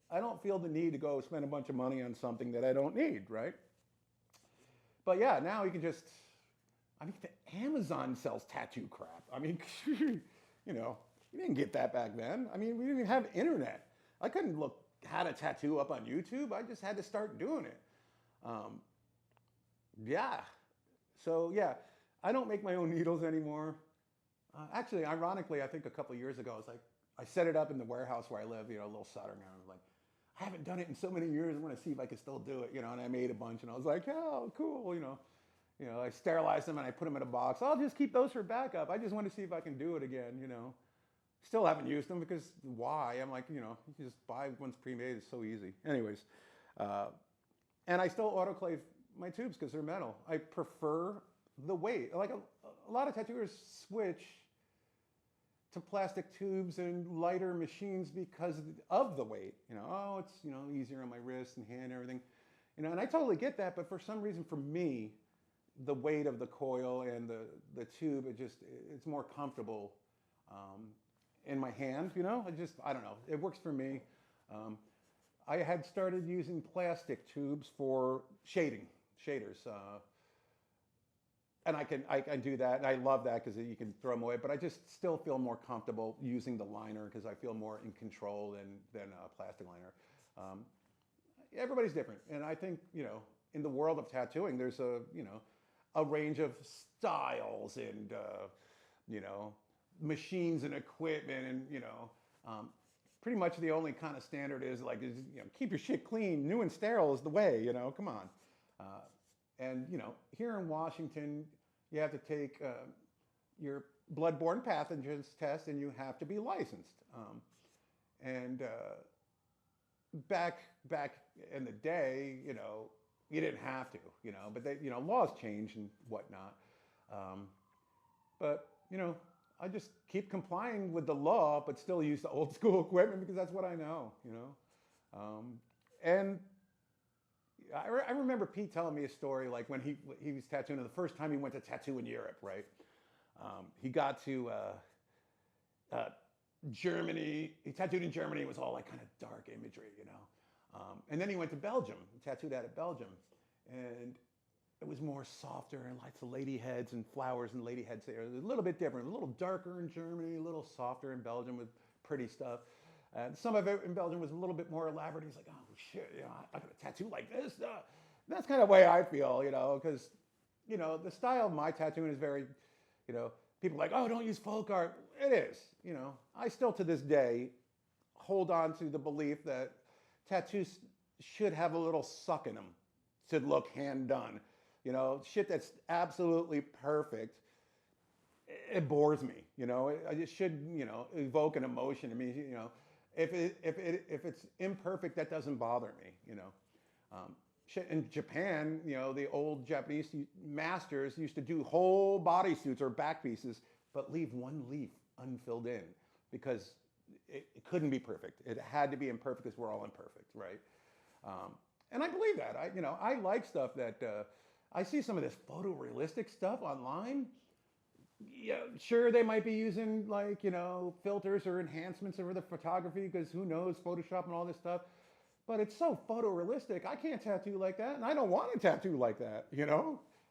I don't feel the need to go spend a bunch of money on something that I don't need, right? But yeah, now you can just, I mean, Amazon sells tattoo crap. I mean, you know, you didn't get that back then. I mean, we didn't even have internet. I couldn't look how to tattoo up on YouTube. I just had to start doing it. Yeah. So yeah, I don't make my own needles anymore. Actually, ironically, I think a couple of years ago, I was like, I set it up in the warehouse where I live, you know, a little soldering iron. I was like, I haven't done it in so many years. I want to see if I can still do it, you know. And I made a bunch, and I was like, oh, cool, you know. I sterilized them and I put them in a box. I'll just keep those for backup. I just want to see if I can do it again, you know. Still haven't used them because why? I'm like, you know, you just buy ones pre-made. It's so easy. Anyways, and I still autoclave my tubes because they're metal. I prefer the weight. Like a lot of tattooers switch to plastic tubes and lighter machines because of the weight. You know, oh, it's, you know, easier on my wrist and hand and everything. You know, and I totally get that, but for some reason, for me, the weight of the coil and the tube, it's more comfortable in my hand, you know? I don't know. It works for me. I had started using plastic tubes for shaders. And I can do that, and I love that because you can throw them away. But I just still feel more comfortable using the liner because I feel more in control than a plastic liner. Everybody's different, and I think, you know, in the world of tattooing, there's a range of styles and you know, machines and equipment, and you know, pretty much the only kind of standard is you know, keep your shit clean, new and sterile is the way. You know, come on. And here in Washington, you have to take your bloodborne pathogens test, and you have to be licensed. And back in the day, you didn't have to, but they, laws change and whatnot. But I just keep complying with the law, but still use the old school equipment because that's what I know, And I remember Pete telling me a story, like when he was tattooing, the first time he went to tattoo in Europe, right? He got to Germany. He tattooed in Germany. It was all like kind of dark imagery, and then he went to Belgium. He tattooed out of Belgium, and it was more softer and lots of lady heads and flowers and lady heads there. It was a little bit different, a little darker in Germany, a little softer in Belgium with pretty stuff. And some of it in Belgium was a little bit more elaborate. He's like, oh shit, I got a tattoo like this. That's kind of the way I feel, because, the style of my tattooing is very, people are like, oh, don't use folk art. It is, I still to this day hold on to the belief that tattoos should have a little suck in them to look hand done. Shit that's absolutely perfect, it bores me. It should, evoke an emotion. I mean, if it's imperfect, that doesn't bother me. Shit in Japan, the old Japanese masters used to do whole body suits or back pieces, but leave one leaf unfilled in because it couldn't be perfect. It had to be imperfect because we're all imperfect, right? And I believe that. I like stuff that I see some of this photorealistic stuff online. Yeah, sure, they might be using like, filters or enhancements over the photography because who knows, Photoshop and all this stuff. But it's so photorealistic. I can't tattoo like that, and I don't want to tattoo like that,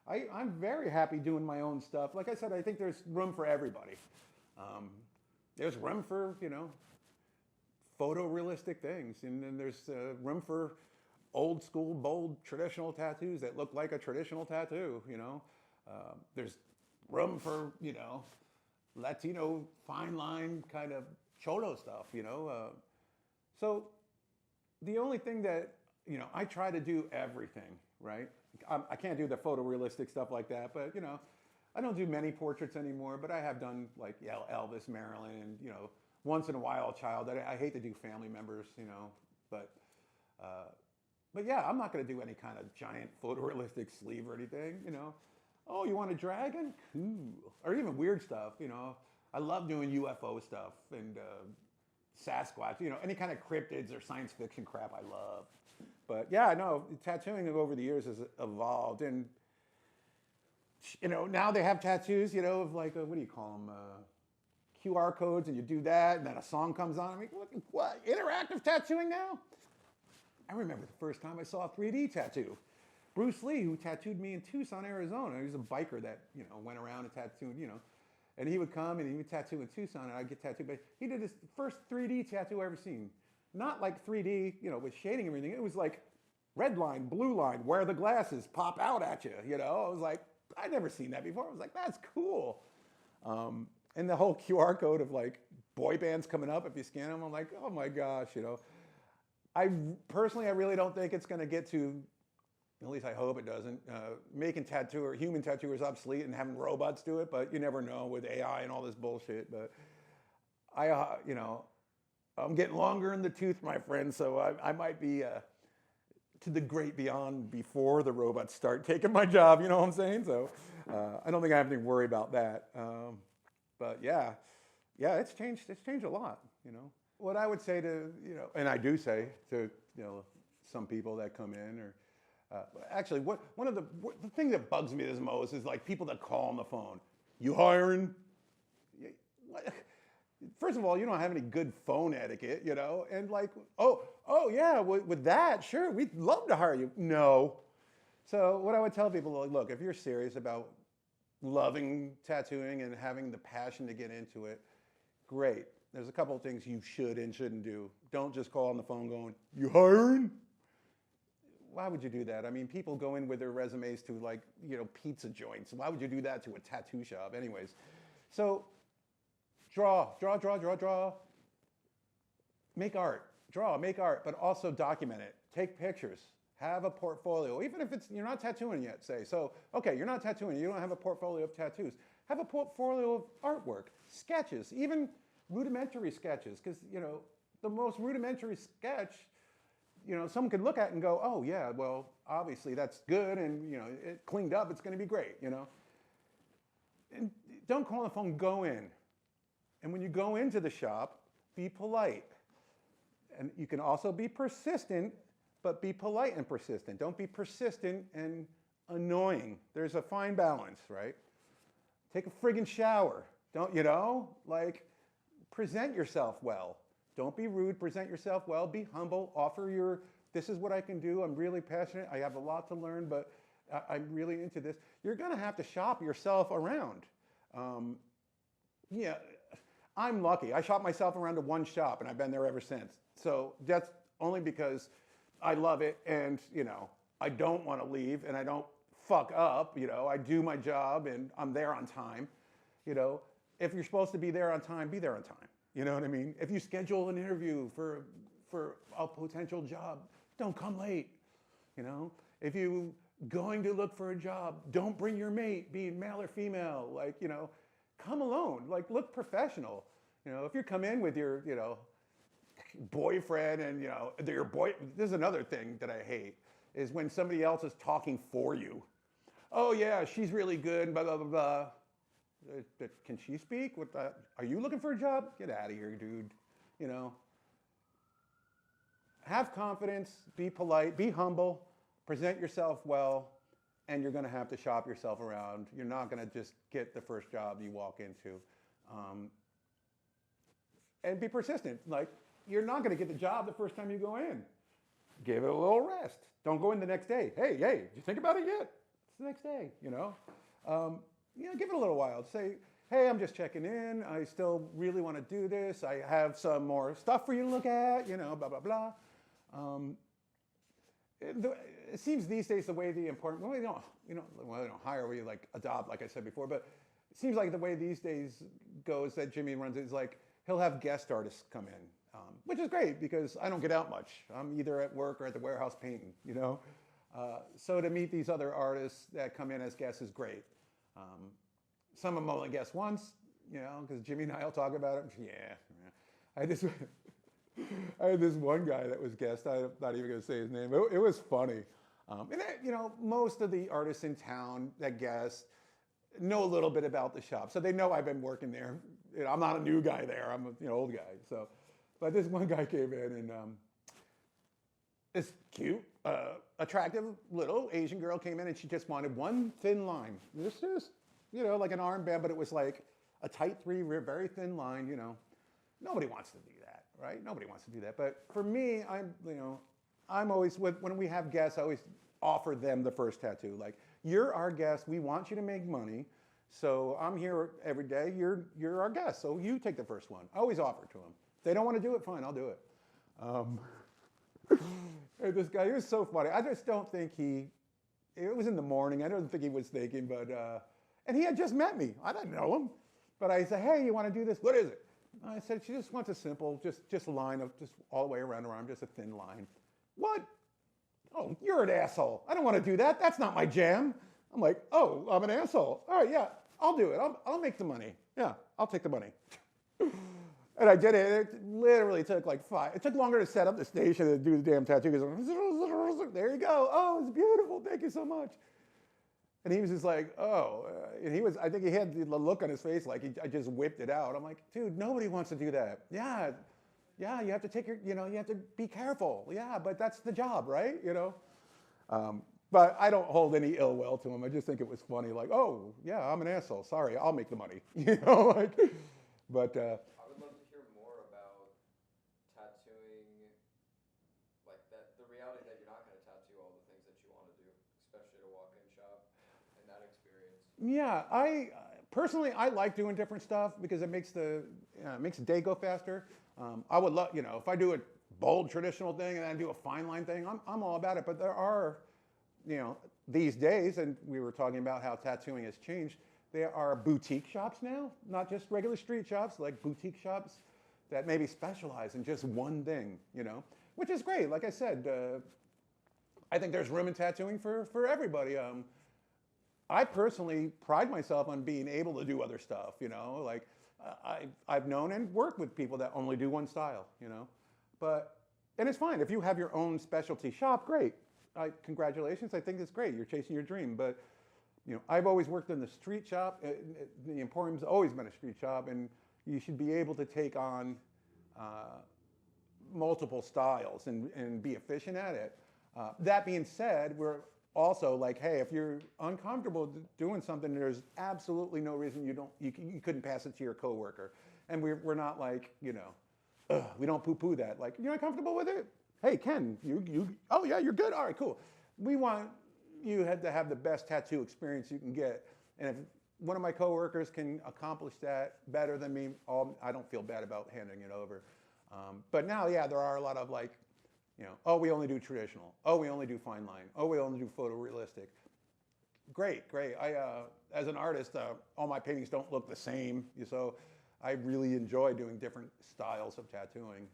I'm very happy doing my own stuff. Like I said, I think there's room for everybody. There's room for, photorealistic things, and then there's room for old school, bold, traditional tattoos that look like a traditional tattoo, There's room for, Latino fine line kind of cholo stuff, So the only thing that, I try to do everything, right? I can't do the photorealistic stuff like that, but, I don't do many portraits anymore, but I have done like Elvis, Marilyn, and, once in a while a child. I hate to do family members, but yeah, I'm not going to do any kind of giant photorealistic sleeve or anything, Oh, you want a dragon? Cool. Or even weird stuff, I love doing UFO stuff and Sasquatch, any kind of cryptids or science fiction crap I love. But yeah, no, tattooing over the years has evolved. And, now they have tattoos, of like, what do you call them? QR codes, and you do that, and then a song comes on. I mean, what? Interactive tattooing now? I remember the first time I saw a 3D tattoo. Bruce Lee, who tattooed me in Tucson, Arizona. He was a biker that, went around and tattooed, and he would come and he would tattoo in Tucson, and I'd get tattooed. But he did his first 3D tattoo I ever seen. Not like 3D, with shading and everything. It was like red line, blue line, where the glasses pop out at you, I was like, I'd never seen that before. I was like, that's cool. And the whole QR code of like boy bands coming up, if you scan them, I'm like, oh my gosh, I really don't think it's going to get to, at least I hope it doesn't, making human tattooers obsolete and having robots do it, but you never know with AI and all this bullshit. But I'm getting longer in the tooth, my friend, so I might be to the great beyond before the robots start taking my job, you know what I'm saying? So I don't think I have to worry about that. But yeah, it's changed a lot, What I would say to, and I do say to, some people that come in or, actually, the thing that bugs me the most is like people that call on the phone. You hiring? First of all, you don't have any good phone etiquette, and like, oh yeah, with that, sure, we'd love to hire you. No. So what I would tell people, like, look, if you're serious about loving tattooing and having the passion to get into it, great. There's a couple of things you should and shouldn't do. Don't just call on the phone going, you hiring? Why would you do that? I mean, people go in with their resumes to like, pizza joints. Why would you do that to a tattoo shop? Anyways, so draw. Make art, but also document it. Take pictures. Have a portfolio, even if you're not tattooing yet, say. So, okay, you're not tattooing, you don't have a portfolio of tattoos. Have a portfolio of artwork, sketches, even rudimentary sketches, because, the most rudimentary sketch, someone could look at and go, oh, yeah, well, obviously that's good, and, it cleaned up, it's going to be great, And don't call on the phone, go in. And when you go into the shop, be polite. And you can also be persistent, but be polite and persistent. Don't be persistent and annoying. There's a fine balance, right? Take a friggin' shower. Don't, present yourself well. Don't be rude, present yourself well, be humble, offer this is what I can do, I'm really passionate, I have a lot to learn, but I'm really into this. You're gonna have to shop yourself around. I'm lucky. I shop myself around to one shop and I've been there ever since. So that's only because I love it and, I don't want to leave and I don't fuck up, I do my job and I'm there on time. If you're supposed to be there on time, be there on time. You know what I mean? If you schedule an interview for a potential job, don't come late. If you going to look for a job, don't bring your mate, be male or female. Come alone. Look professional. If you come in with your, boyfriend and, this is another thing that I hate, is when somebody else is talking for you. Oh, yeah, she's really good, blah, blah, blah, blah. Can she speak? What the, are you looking for a job? Get out of here, dude. Have confidence, be polite, be humble, present yourself well, and you're going to have to shop yourself around. You're not going to just get the first job you walk into. And be persistent. You're not going to get the job the first time you go in. Give it a little rest. Don't go in the next day. Hey, did you think about it yet? It's the next day, give it a little while. Say, hey, I'm just checking in. I still really want to do this. I have some more stuff for you to look at, blah, blah, blah. It seems these days the way the important, well, they don't hire, we adopt, like I said before, but it seems like the way these days goes that Jimmy runs is he'll have guest artists come in, which is great because I don't get out much. I'm either at work or at the warehouse painting, So to meet these other artists that come in as guests is great. Some of them only guest once, because Jimmy and I will talk about it. Yeah. I had this one guy that was guest. I'm not even going to say his name. It was funny. Most of the artists in town that guest know a little bit about the shop. So they know I've been working there. I'm not a new guy there. I'm an old guy. So, but this one guy came in and this cute, attractive little Asian girl came in and she just wanted one thin line. This is, like an armband, but it was like a tight very thin line, Nobody wants to do that, right? Nobody wants to do that. But for me, I'm always, when we have guests, I always offer them the first tattoo. You're our guest. We want you to make money. So I'm here every day. You're our guest. So you take the first one. I always offer to them. If they don't want to do it, fine, I'll do it. This guy, he was so funny. I just don't think it was in the morning. I don't think he was thinking, but, and he had just met me. I didn't know him. But I said, hey, you want to do this? What is it? I said, she just wants a simple, just a line of just all the way around her arm, just a thin line. What? Oh, you're an asshole. I don't want to do that. That's not my jam. I'm like, oh, I'm an asshole. All right, yeah, I'll do it. I'll make the money. Yeah, I'll take the money. And I did it. It literally took it took longer to set up the station than to do the damn tattoo. Because there you go. Oh, it's beautiful. Thank you so much. And he was just like, oh. And I think he had the look on his face I just whipped it out. I'm like, dude, nobody wants to do that. Yeah, you have to take you have to be careful. Yeah, but that's the job, right? But I don't hold any ill will to him. I just think it was funny. Oh, yeah, I'm an asshole. Sorry, I'll make the money. But. I would love to hear more about tattooing, the reality that you're not going to tattoo all the things that you want to do, especially at a walk-in shop, and that experience. Yeah, I like doing different stuff because it makes the day go faster. I would love, if I do a bold traditional thing and then do a fine line thing, I'm all about it. But there are, these days, and we were talking about how tattooing has changed, there are boutique shops now, not just regular street shops, boutique shops that maybe specialize in just one thing, which is great. Like I said, I think there's room in tattooing for everybody. I personally pride myself on being able to do other stuff, you know, like I've known and worked with people that only do one style, you know, and it's fine. If you have your own specialty shop, great. Congratulations, I think it's great. You're chasing your dream. But, you know, I've always worked in the street shop. The Emporium's always been a street shop, and you should be able to take on multiple styles and be efficient at it. That being said, we're also like, hey, if you're uncomfortable doing something, there's absolutely no reason you couldn't pass it to your coworker. And we're not like, you know, we don't poo-poo that. Like, you're not comfortable with it? Hey, Ken, oh yeah, you're good. All right, cool. We want you to have the best tattoo experience you can get. And if one of my coworkers can accomplish that better than me, I don't feel bad about handing it over. But now, yeah, there are a lot of like, you know, oh, we only do traditional. Oh, we only do fine line. Oh, we only do photorealistic. Great. As an artist, all my paintings don't look the same. So I really enjoy doing different styles of tattooing.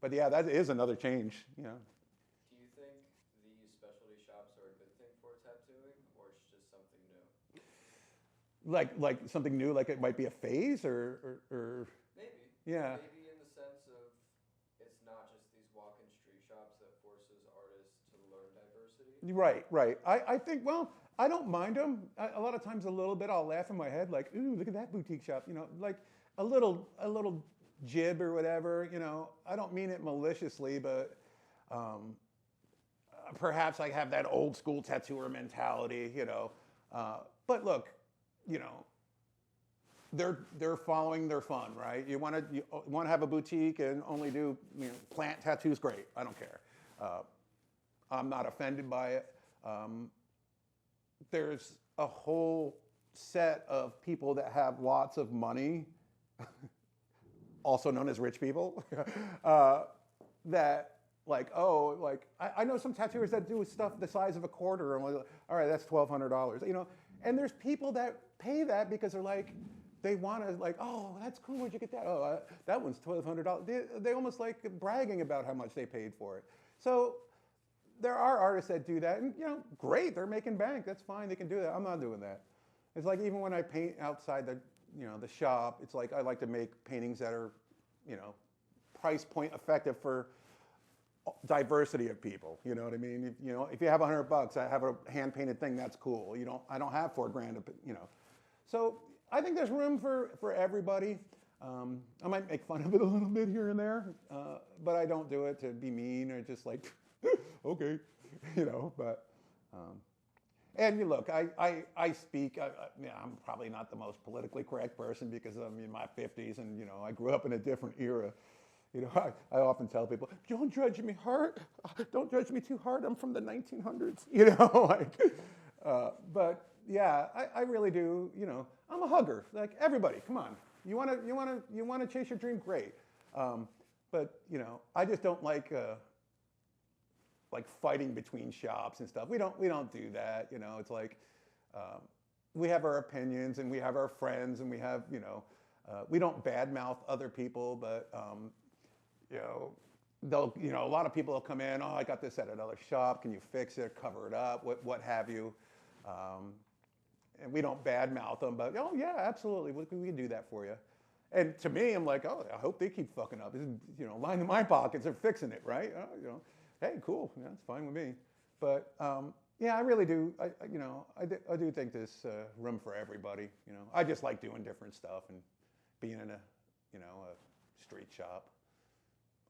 But yeah, that is another change, you know. Do you think these specialty shops are a good thing for tattooing, or it's just something new? Like something new, like it might be a phase or Maybe. Yeah. Maybe in the sense of it's not just these walk-in street shops that forces artists to learn diversity. Right. I think, well, I don't mind them. A lot of times a little bit, I'll laugh in my head like, ooh, look at that boutique shop. You know, like a little jib or whatever, you know. I don't mean it maliciously, but perhaps I have that old school tattooer mentality, you know. But look, you know, they're following their fun, right? You want to have a boutique and only do, you know, plant tattoos, great. I don't care. I'm not offended by it. There's a whole set of people that have lots of money, also known as rich people, that like, oh, like I know some tattooers that do stuff the size of a quarter, and like, all right, that's $1,200, you know. And there's people that pay that because they're like, they want to like, oh, that's cool. Where'd you get that? Oh, that one's $1,200. They almost like bragging about how much they paid for it. So there are artists that do that, and you know, great. They're making bank. That's fine. They can do that. I'm not doing that. It's like even when I paint outside the shop, it's like I like to make paintings that are, you know, price point effective for diversity of people. You know what I mean? You know, if you have $100, I have a hand painted thing. That's cool. I don't have $4,000. You know, so I think there's room for everybody. I might make fun of it a little bit here and there, but I don't do it to be mean or just like, okay, you know. But and you look, I speak. I'm probably not the most politically correct person because I'm in my 50s, and you know, I grew up in a different era. You know, I often tell people, don't judge me hard. Don't judge me too hard. I'm from the 1900s. You know, like, but yeah, I really do. You know, I'm a hugger. Like everybody, come on. You wanna chase your dream? Great. But you know, I just don't like fighting between shops and stuff. We don't do that. You know, it's like we have our opinions and we have our friends and we have, you know, we don't badmouth other people, but you know, a lot of people will come in. Oh, I got this at another shop. Can you fix it? Cover it up? What have you? And we don't badmouth them, but oh yeah, absolutely, we can do that for you. And to me, I'm like, oh, I hope they keep fucking up. This is, you know, lining my pockets. They're fixing it, right? You know, hey, cool. Yeah, that's fine with me. But yeah, I really do. I do think there's room for everybody. You know, I just like doing different stuff and being in a street shop.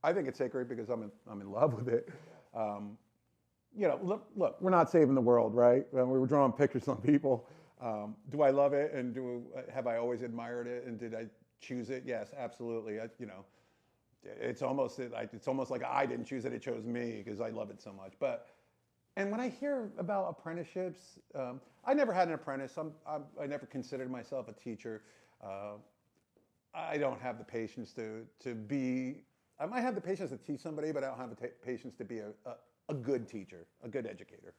I think it's sacred because I'm in love with it. You know, look, we're not saving the world, right? We were drawing pictures on people. Do I love it? And have I always admired it? And did I choose it? Yes, absolutely. You know, it's almost like I didn't choose it; it chose me because I love it so much. And when I hear about apprenticeships, I never had an apprentice. I never considered myself a teacher. I don't have the patience to be. I might have the patience to teach somebody, but I don't have the patience to be a good teacher, a good educator.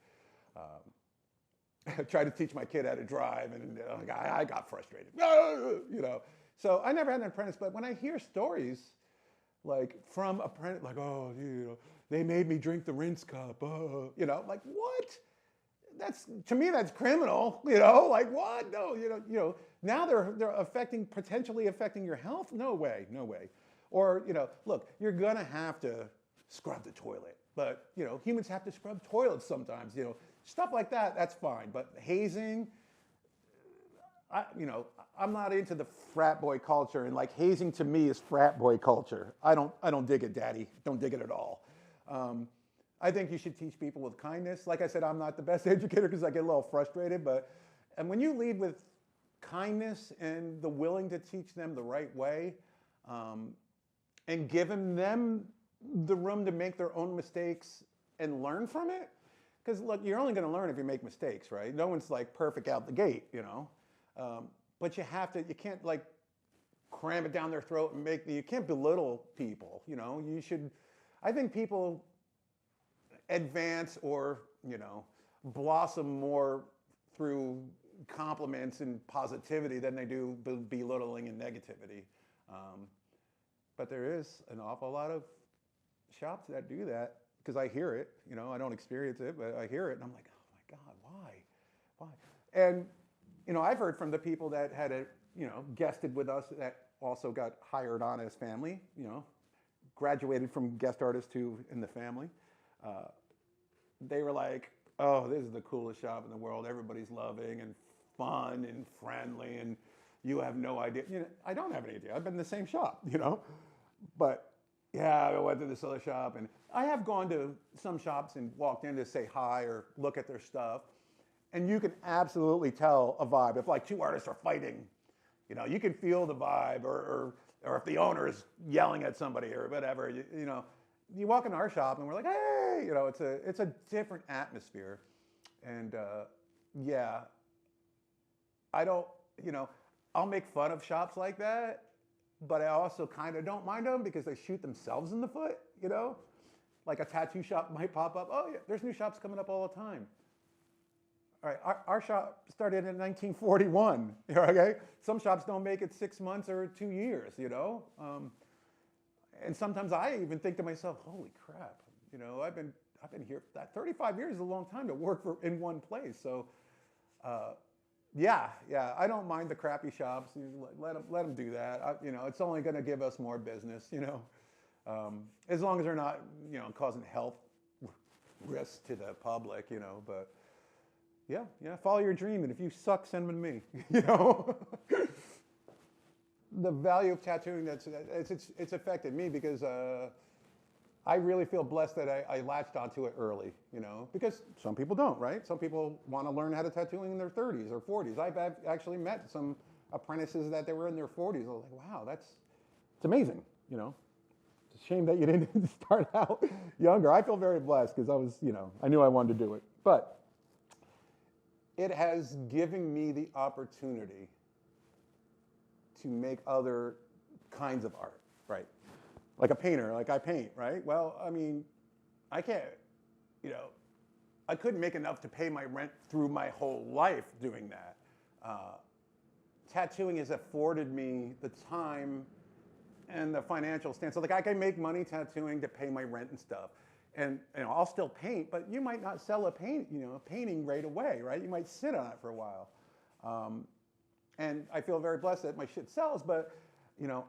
I tried to teach my kid how to drive, and I got frustrated. You know, so I never had an apprentice. But when I hear stories like from apprentice, like, oh, you know, they made me drink the rinse cup. You know, like what? That's, to me, that's criminal. You know, like what? No, now they're potentially affecting your health. No way, no way. Or, look, you're gonna have to scrub the toilet, but humans have to scrub toilets sometimes. Stuff like that. That's fine. But hazing, I'm not into the frat boy culture, and like hazing to me is frat boy culture. I don't dig it, Daddy. Don't dig it at all. I think you should teach people with kindness. Like I said, I'm not the best educator because I get a little frustrated, and when you lead with kindness and the willing to teach them the right way, and giving them the room to make their own mistakes and learn from it, because look, you're only going to learn if you make mistakes, right? No one's like perfect out the gate, but you can't like cram it down their throat and you can't belittle people, I think people advance or, blossom more through compliments and positivity than they do belittling and negativity. But there is an awful lot of shops that do that because I hear it, I don't experience it, but I hear it and I'm like, oh my God, why? And, I've heard from the people that had guested with us that also got hired on as family, graduated from guest artist in the family. They were like, oh, this is the coolest shop in the world. Everybody's loving and fun and friendly, and you have no idea. I don't have any idea. I've been in the same shop, But yeah, I went to this other shop, and I have gone to some shops and walked in to say hi or look at their stuff, and you can absolutely tell a vibe. If like two artists are fighting, you can feel the vibe, or if the owner is yelling at somebody or whatever, you walk in our shop and we're like, hey, it's a different atmosphere. And yeah, I don't, I'll make fun of shops like that, but I also kind of don't mind them because they shoot themselves in the foot, Like a tattoo shop might pop up. Oh yeah, there's new shops coming up all the time. All right, our shop started in 1941, okay? Some shops don't make it 6 months or 2 years, and sometimes I even think to myself, holy crap, I've been here, that 35 years is a long time to work in one place. So, yeah, I don't mind the crappy shops. Let them do that. It's only going to give us more business, as long as they're not, causing health risks to the public, but yeah, follow your dream. And if you suck, send them to me, The value of tattooing, it's affected me because I really feel blessed that I latched onto it early, because some people don't, right? Some people want to learn how to tattoo in their 30s or 40s. I've actually met some apprentices that they were in their 40s. I was like, wow, it's amazing, It's a shame that you didn't start out younger. I feel very blessed because I knew I wanted to do it. But it has given me the opportunity to make other kinds of art, right? Like a painter, like I paint, right? Well, I can't, I couldn't make enough to pay my rent through my whole life doing that. Tattooing has afforded me the time and the financial stance. So like I can make money tattooing to pay my rent and stuff. And I'll still paint, but you might not sell a painting right away, right? You might sit on it for a while. And I feel very blessed that my shit sells, but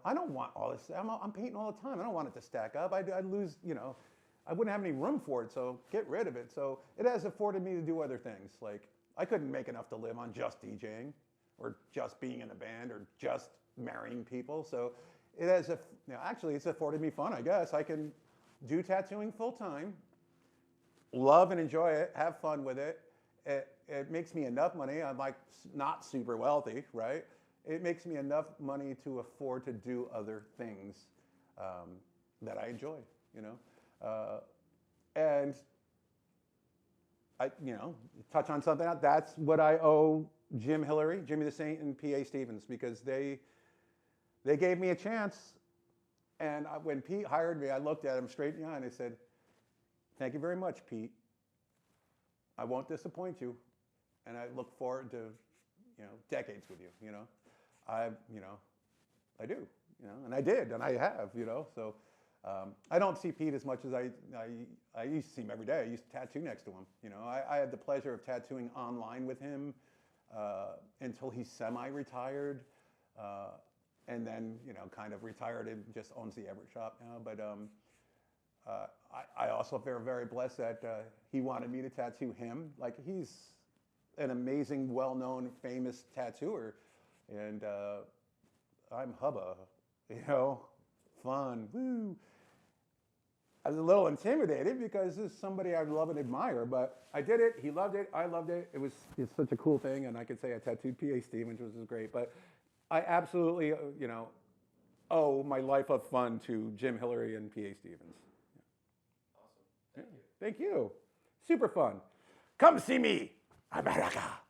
I don't want all this. I'm painting all the time. I don't want it to stack up. I'd lose, I wouldn't have any room for it, so get rid of it. So it has afforded me to do other things. Like I couldn't make enough to live on just DJing or just being in a band or just marrying people. So it has, actually it's afforded me fun, I guess. I can do tattooing full time, love and enjoy it, have fun with it. It makes me enough money. I'm like not super wealthy, right? It makes me enough money to afford to do other things that I enjoy, and I, touch on something else. That's what I owe Jimmy the Saint, and P.A. Stevens, because they gave me a chance. And when Pete hired me, I looked at him straight in the eye and I said, "Thank you very much, Pete. I won't disappoint you, and I look forward to, decades with you. I do, and I did, and I have, So I don't see Pete as much as I used to see him every day. I used to tattoo next to him. You know, I had the pleasure of tattooing online with him until he semi-retired, and then, you know, kind of retired and just owns the Everett shop now. But I also feel very blessed that he wanted me to tattoo him. Like, he's an amazing, well-known, famous tattooer, and I'm Hubba, you know, fun, woo. I was a little intimidated because this is somebody I love and admire, but I did it. He loved it. I loved it. It's such a cool thing, and I could say I tattooed P.A. Stevens, which is great. But I absolutely, you know, owe my life of fun to Jim Hillary and P.A. Stevens. Awesome. Thank you. Super fun. Come see me, America.